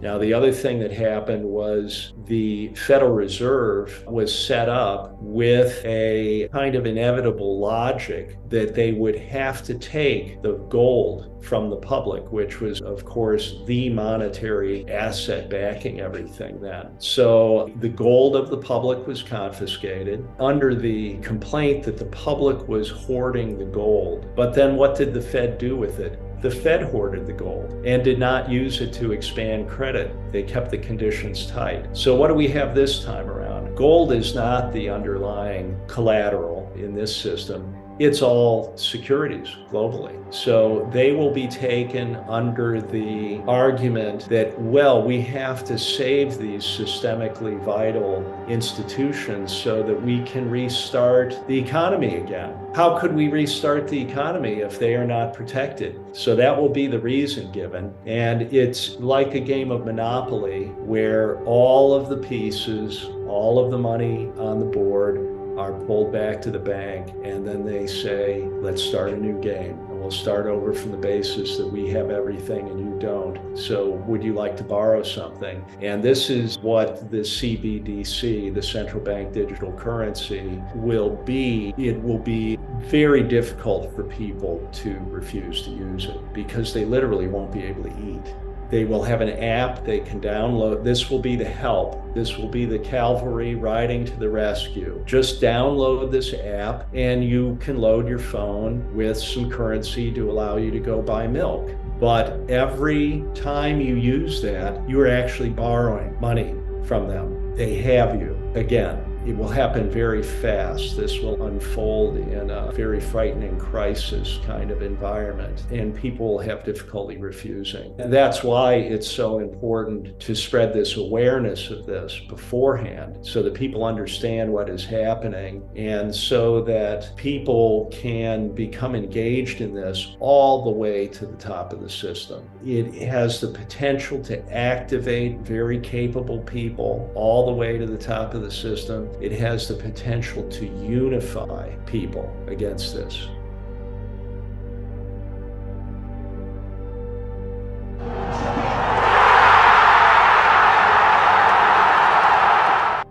Now, the other thing that happened was the Federal Reserve was set up with a kind of inevitable logic that they would have to take the gold from the public, which was, of course, the monetary asset backing everything then. So the gold of the public was confiscated under the complaint that the public was hoarding the gold. But then what did the Fed do with it? The Fed hoarded the gold and did not use it to expand credit. They kept the conditions tight. So what do we have this time around? Gold is not the underlying collateral in this system. It's all securities globally. So they will be taken under the argument that, well, we have to save these systemically vital institutions so that we can restart the economy again. How could we restart the economy if they are not protected? So that will be the reason given. And it's like a game of Monopoly where all of the pieces, all of the money on the board are pulled back to the bank, and then they say, let's start a new game. And we'll start over from the basis that we have everything and you don't. So would you like to borrow something? And this is what the CBDC, the central bank digital currency, will be. It will be very difficult for people to refuse to use it because they literally won't be able to eat. They will have an app they can download. This will be the help. This will be the cavalry riding to the rescue. Just download this app and you can load your phone with some currency to allow you to go buy milk. But every time you use that, you are actually borrowing money from them. They have you. Again, it will happen very fast. This will unfold in a very frightening crisis kind of environment, and people will have difficulty refusing. And that's why it's so important to spread this awareness of this beforehand so that people understand what is happening and so that people can become engaged in this all the way to the top of the system. It has the potential to activate very capable people all the way to the top of the system. It has the potential to unify people against this.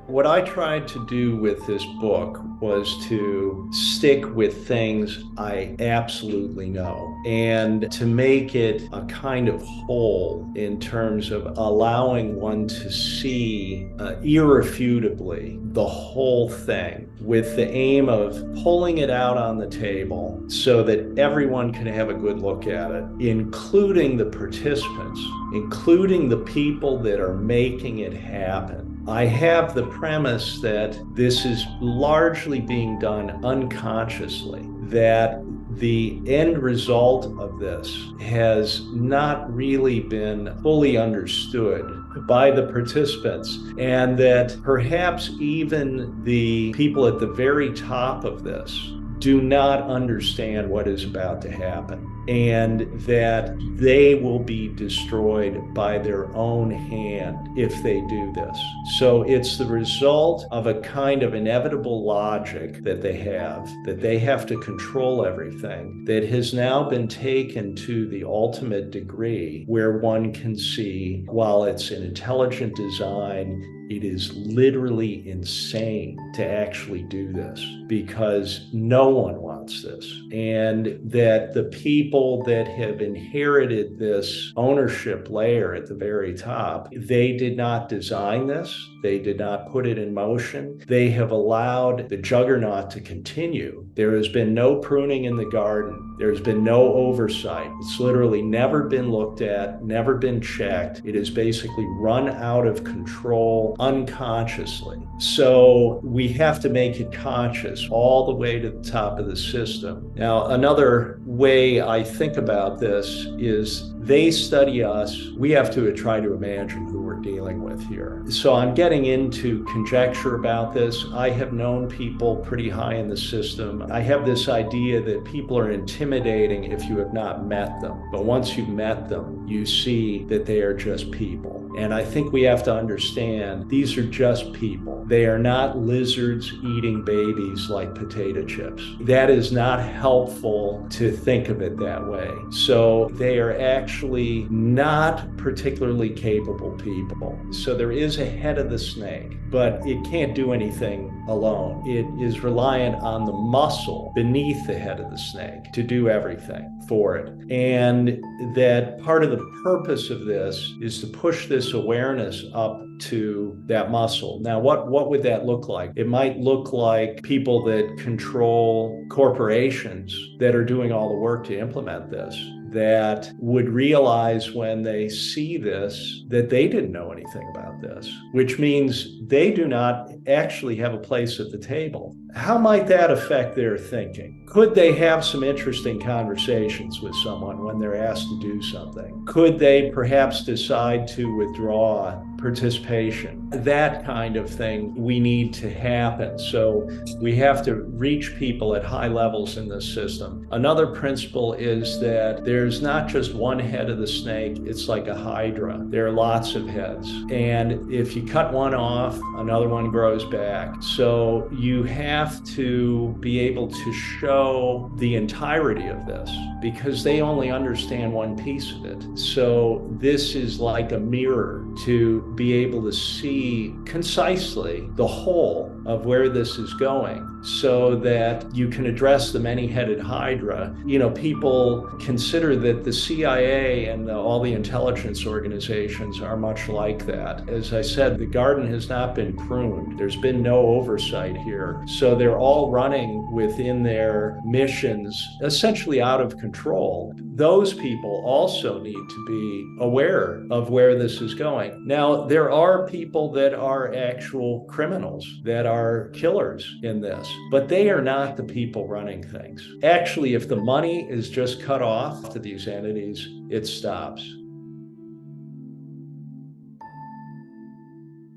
What I tried to do with this book was to stick with things I absolutely know and to make it a kind of whole in terms of allowing one to see irrefutably the whole thing with the aim of pulling it out on the table so that everyone can have a good look at it, including the participants, including the people that are making it happen. I have the premise that this is largely being done unconsciously, that the end result of this has not really been fully understood by the participants, and that perhaps even the people at the very top of this do not understand what is about to happen, and that they will be destroyed by their own hand if they do this. So it's the result of a kind of inevitable logic that they have to control everything, that has now been taken to the ultimate degree where one can see, while it's an intelligent design, it is literally insane to actually do this, because no one wants this. And that the people that have inherited this ownership layer at the very top, they did not design this. They did not put it in motion. They have allowed the juggernaut to continue. There has been no pruning in the garden. There's been no oversight. It's literally never been looked at, never been checked. It is basically run out of control unconsciously. So we have to make it conscious all the way to the top of the system. Now, another way I think about this is they study us. We have to try to imagine who we're dealing with here. So I'm getting into conjecture about this. I have known people pretty high in the system. I have this idea that people are intimidating if you have not met them. But once you've met them, you see that they are just people. And I think we have to understand these are just people. They are not lizards eating babies like potato chips. That is not helpful to think of it that way. So they are actually not particularly capable people. So there is a head of the snake, but it can't do anything alone. It is reliant on the muscle beneath the head of the snake to do everything for it. And that part of the purpose of this is to push this awareness up to that muscle. Now, what would that look like? It might look like people that control corporations that are doing all the work to implement this, that would realize when they see this that they didn't know anything about this, which means they do not actually have a place at the table. How might that affect their thinking? Could they have some interesting conversations with someone when they're asked to do something? Could they perhaps decide to withdraw participation? That kind of thing we need to happen. So we have to reach people at high levels in this system. Another principle is that there's not just one head of the snake. It's like a hydra. There are lots of heads. And if you cut one off, another one grows back. So you have to be able to show the entirety of this, because they only understand one piece of it. So this is like a mirror to be able to see concisely the whole of where this is going, so that you can address the many-headed hydra. You know, people consider that the CIA and all the intelligence organizations are much like that. As I said, the garden has not been pruned. There's been no oversight here. So they're all running within their missions, essentially out of control. Those people also need to be aware of where this is going. Now, there are people that are actual criminals, that are killers in this, but they are not the people running things. Actually, if the money is just cut off to these entities, it stops.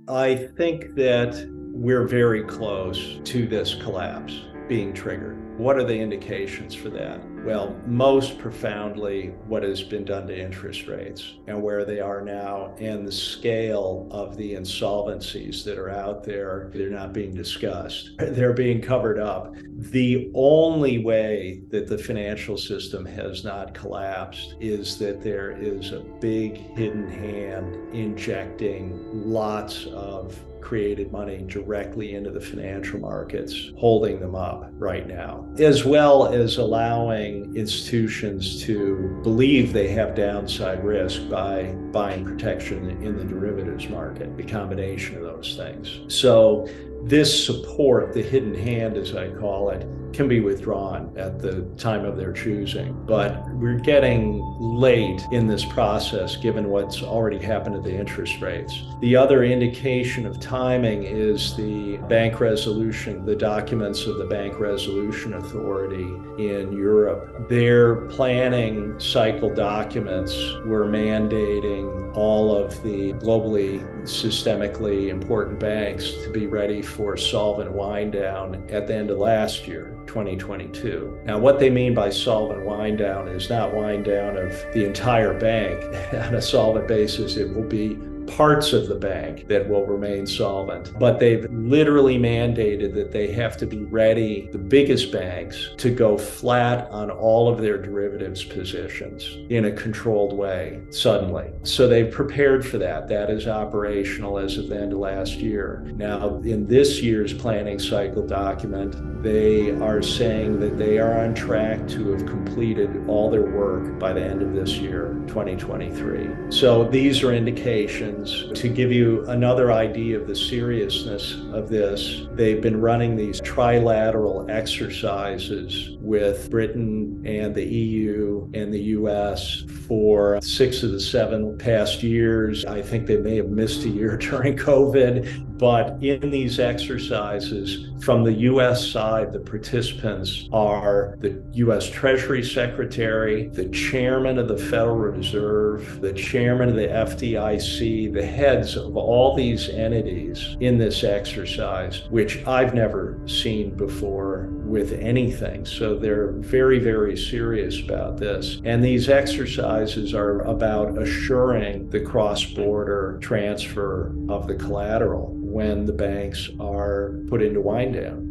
I think that we're very close to this collapse being triggered. What are the indications for that? Well, most profoundly, what has been done to interest rates and where they are now, and the scale of the insolvencies that are out there. They're not being discussed. They're being covered up. The only way that the financial system has not collapsed is that there is a big hidden hand injecting lots of created money directly into the financial markets, holding them up right now, as well as allowing institutions to believe they have downside risk by buying protection in the derivatives market, the combination of those things. So this support, the hidden hand as I call it, can be withdrawn at the time of their choosing. But we're getting late in this process given what's already happened to the interest rates. The other indication of timing is the bank resolution, the documents of the Bank Resolution Authority in Europe. Their planning cycle documents were mandating all of the globally systemically important banks to be ready for solvent wind down at the end of last year, 2022. Now, what they mean by solvent wind down is not wind down of the entire bank on a solvent basis. It will be parts of the bank that will remain solvent. But they've literally mandated that they have to be ready, the biggest banks, to go flat on all of their derivatives positions in a controlled way suddenly. So they've prepared for that. That is operational as of the end of last year. Now, in this year's planning cycle document, they are saying that they are on track to have completed all their work by the end of this year, 2023. So these are indications. To give you another idea of the seriousness of this, they've been running these trilateral exercises with Britain and the EU and the US for 6 of the 7 past years. I think they may have missed a year during COVID, but in these exercises, from the US side, the participants are the US Treasury Secretary, the chairman of the Federal Reserve, the chairman of the FDIC, the heads of all these entities in this exercise, which I've never seen before with anything. So they're very, very serious about this. And these exercises are about assuring the cross-border transfer of the collateral when the banks are put into wind down.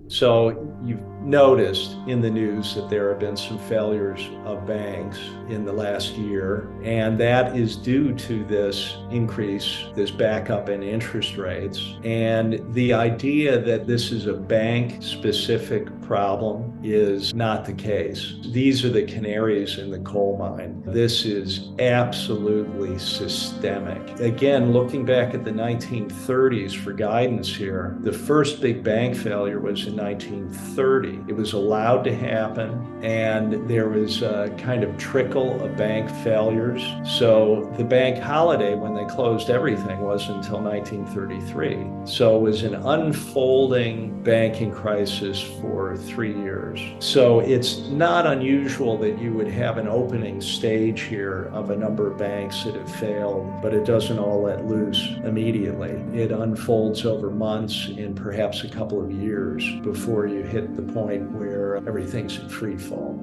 So you've noticed in the news that there have been some failures of banks in the last year, and that is due to this increase, this backup in interest rates. And the idea that this is a bank-specific problem is not the case. These are the canaries in the coal mine. This is absolutely systemic. Again, looking back at the 1930s for guidance here, the first big bank failure was in 1930. It was allowed to happen, and there was a kind of trickle of bank failures. So the bank holiday, when they closed everything, wasn't until 1933. So it was an unfolding banking crisis for 3 years. So it's not unusual that you would have an opening stage here of a number of banks that have failed, but it doesn't all let loose immediately. It unfolds over months and perhaps a couple of years before you hit the point where everything's in free fall.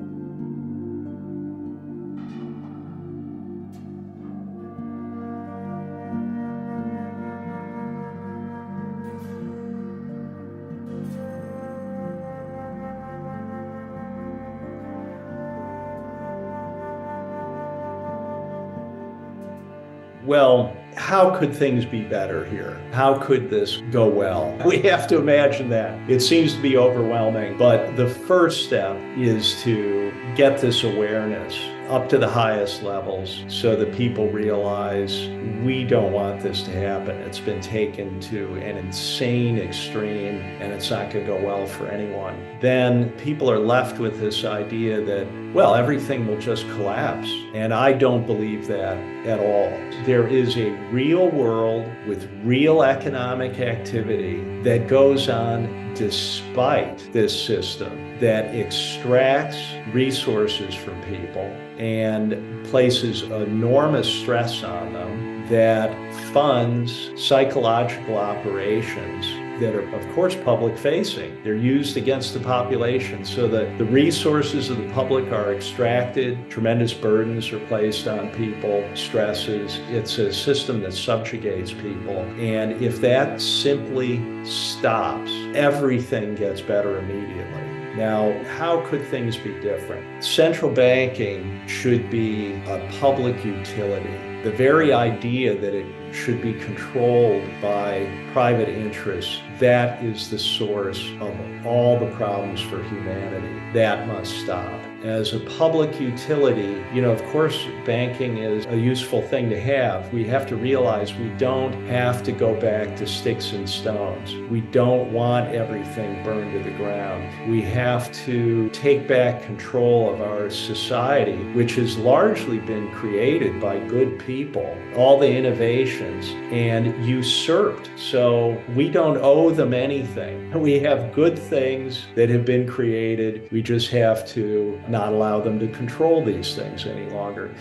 Well, how could things be better here? How could this go well? We have to imagine that. It seems to be overwhelming, but the first step is to get this awareness up to the highest levels so that people realize we don't want this to happen. It's been taken to an insane extreme and it's not going to go well for anyone. Then people are left with this idea that, well, everything will just collapse. And I don't believe that at all. There is a real world with real economic activity that goes on despite this system that extracts resources from people and places enormous stress on them, that funds psychological operations that are, of course, public-facing. They're used against the population so that the resources of the public are extracted, tremendous burdens are placed on people, stresses. It's a system that subjugates people. And if that simply stops, everything gets better immediately. Now, how could things be different? Central banking should be a public utility. The very idea that it should be controlled by private interests. That is the source of all the problems for humanity. That must stop. As a public utility, of course, banking is a useful thing to have. We have to realize we don't have to go back to sticks and stones. We don't want everything burned to the ground. We have to take back control of our society, which has largely been created by good people, all the innovations, and usurped. So we don't owe them anything. We have good things that have been created. We just have to not allow them to control these things any longer.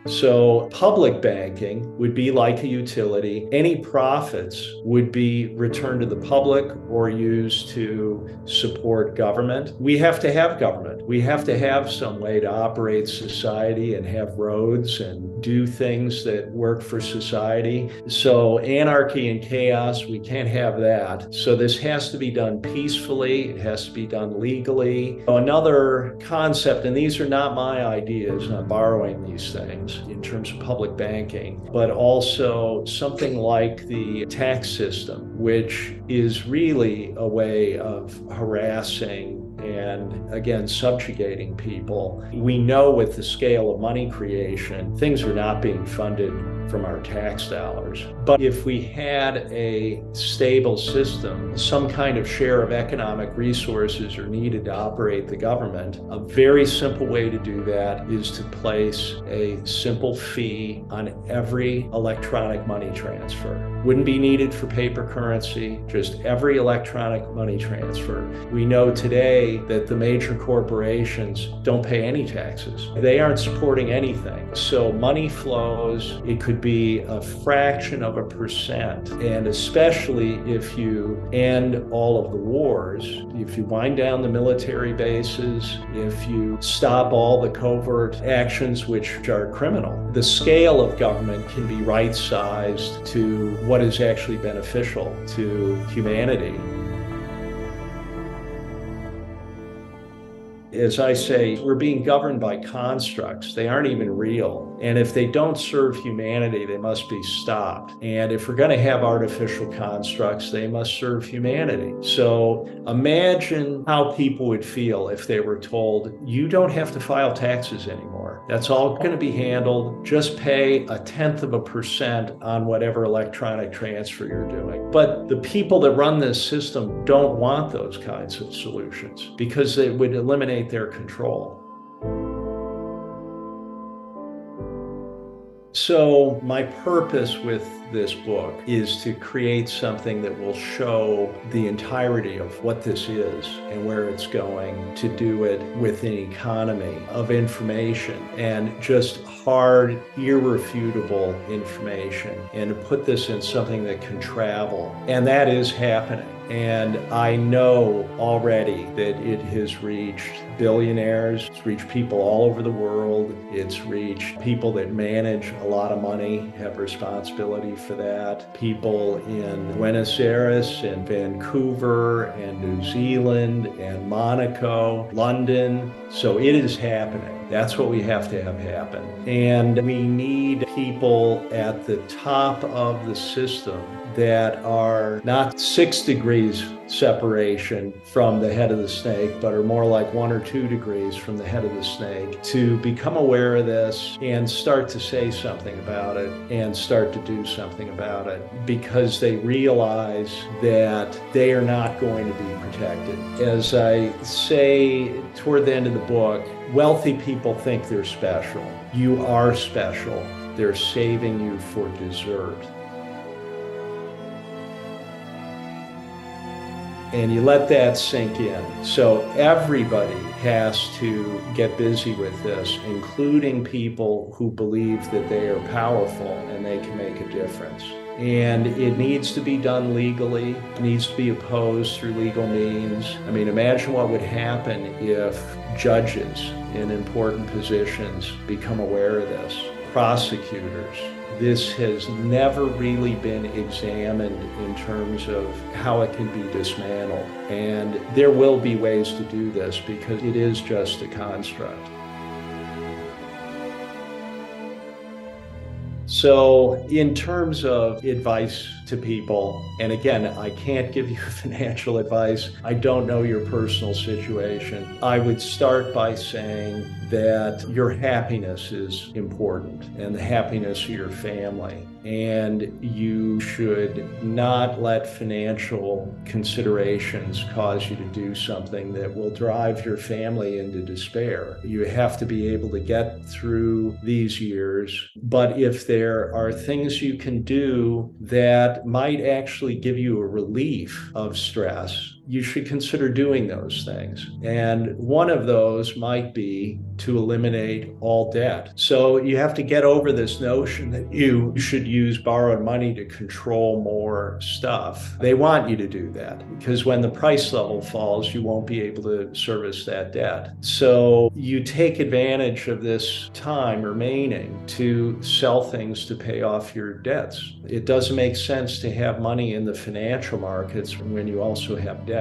So public banking would be like a utility. Any profits would be returned to the public or used to support government. We have to have government. We have to have some way to operate society and have roads and do things that work for society. So anarchy and chaos, we can't have that. So this has to be done peacefully. It has to be done legally. Another concept, and these are not my ideas, I'm borrowing these things in terms of public banking, but also something like the tax system, which is really a way of harassing and, again, subjugating people. We know with the scale of money creation, things are not being funded from our tax dollars. But if we had a stable system, some kind of share of economic resources are needed to operate the government. A very simple way to do that is to place a simple fee on every electronic money transfer. Wouldn't be needed for paper currency, just every electronic money transfer. We know today that the major corporations don't pay any taxes. They aren't supporting anything. So money flows, it could be a fraction of a percent. And especially if you end all of the wars, if you wind down the military bases, if you stop all the covert actions which are criminal, the scale of government can be right-sized to what is actually beneficial to humanity. As I say, we're being governed by constructs. They aren't even real. And if they don't serve humanity, they must be stopped. And if we're going to have artificial constructs, they must serve humanity. So imagine how people would feel if they were told, you don't have to file taxes anymore. That's all going to be handled. Just pay 0.1% on whatever electronic transfer you're doing. But the people that run this system don't want those kinds of solutions because they would eliminate their control. So my purpose with this book is to create something that will show the entirety of what this is and where it's going, to do it with an economy of information and just hard, irrefutable information, and to put this in something that can travel. And that is happening. And I know already that it has reached billionaires, it's reached people all over the world, it's reached people that manage a lot of money, have responsibility for that, people in Buenos Aires and Vancouver and New Zealand and Monaco, London. So it is happening. That's what we have to have happen. And we need people at the top of the system that are not 6 degrees separation from the head of the snake, but are more like 1 or 2 degrees from the head of the snake, to become aware of this and start to say something about it and start to do something about it, because they realize that they are not going to be protected. As I say toward the end of the book, wealthy people think they're special. You are special. They're saving you for dessert. And you let that sink in. So everybody has to get busy with this, including people who believe that they are powerful and they can make a difference. And it needs to be done legally. It needs to be opposed through legal means. I mean, imagine what would happen if judges in important positions become aware of this, prosecutors. This has never really been examined in terms of how it can be dismantled. And there will be ways to do this because it is just a construct. So in terms of advice to people, and again, I can't give you financial advice. I don't know your personal situation. I would start by saying that your happiness is important and the happiness of your family. And you should not let financial considerations cause you to do something that will drive your family into despair. You have to be able to get through these years. But if there are things you can do that might actually give you a relief of stress, you should consider doing those things. And one of those might be to eliminate all debt. So you have to get over this notion that you should use borrowed money to control more stuff. They want you to do that because when the price level falls, you won't be able to service that debt. So you take advantage of this time remaining to sell things to pay off your debts. It doesn't make sense to have money in the financial markets when you also have debt.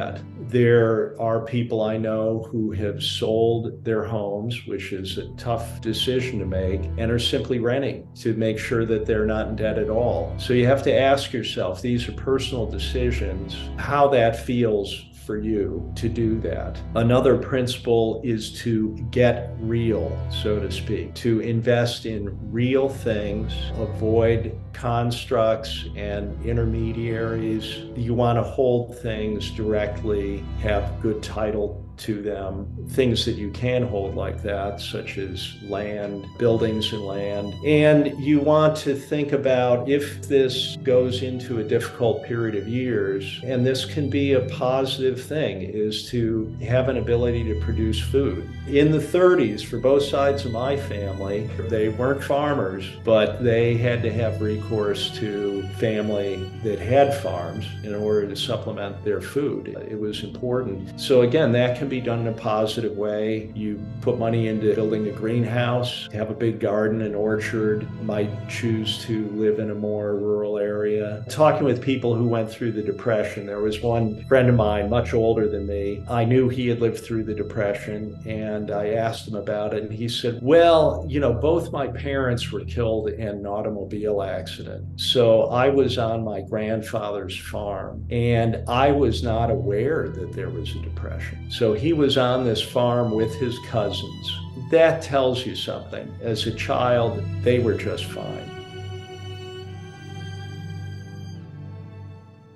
There are people I know who have sold their homes, which is a tough decision to make, and are simply renting to make sure that they're not in debt at all. So you have to ask yourself, these are personal decisions, how that feels for you to do that. Another principle is to get real, so to speak, to invest in real things, avoid constructs and intermediaries. You want to hold things directly, have good title to them, things that you can hold like that, such as land, buildings and land. And you want to think about if this goes into a difficult period of years, and this can be a positive thing, is to have an ability to produce food. In the 30s, for both sides of my family, they weren't farmers, but they had to have recourse to family that had farms in order to supplement their food. It was important. So again, that can be done in a positive way. You put money into building a greenhouse, have a big garden and orchard, might choose to live in a more rural area. Talking with people who went through the Depression, there was one friend of mine, much older than me. I knew he had lived through the Depression, and I asked him about it, and he said, well, both my parents were killed in an automobile accident. So I was on my grandfather's farm, and I was not aware that there was a depression. So he was on this farm with his cousins. That tells you something. As a child, they were just fine.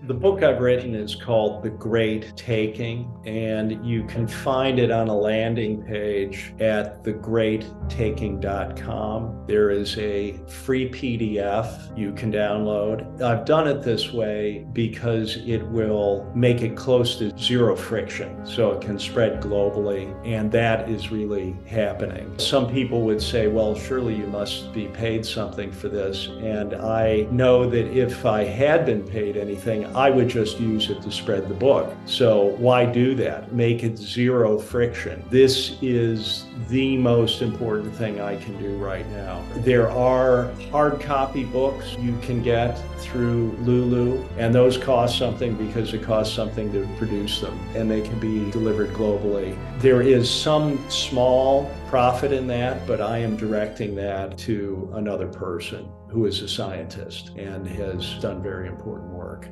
The book I've written is called The Great Taking, and you can find it on a landing page at thegreattaking.com. There is a free PDF you can download. I've done it this way because it will make it close to zero friction, so it can spread globally, and that is really happening. Some people would say, well, surely you must be paid something for this, and I know that if I had been paid anything, I would just use it to spread the book. So why do that? Make it zero friction. This is the most important thing I can do right now. There are hard copy books you can get through Lulu, and those cost something because it costs something to produce them, and they can be delivered globally. There is some small profit in that, but I am directing that to another person who is a scientist and has done very important work.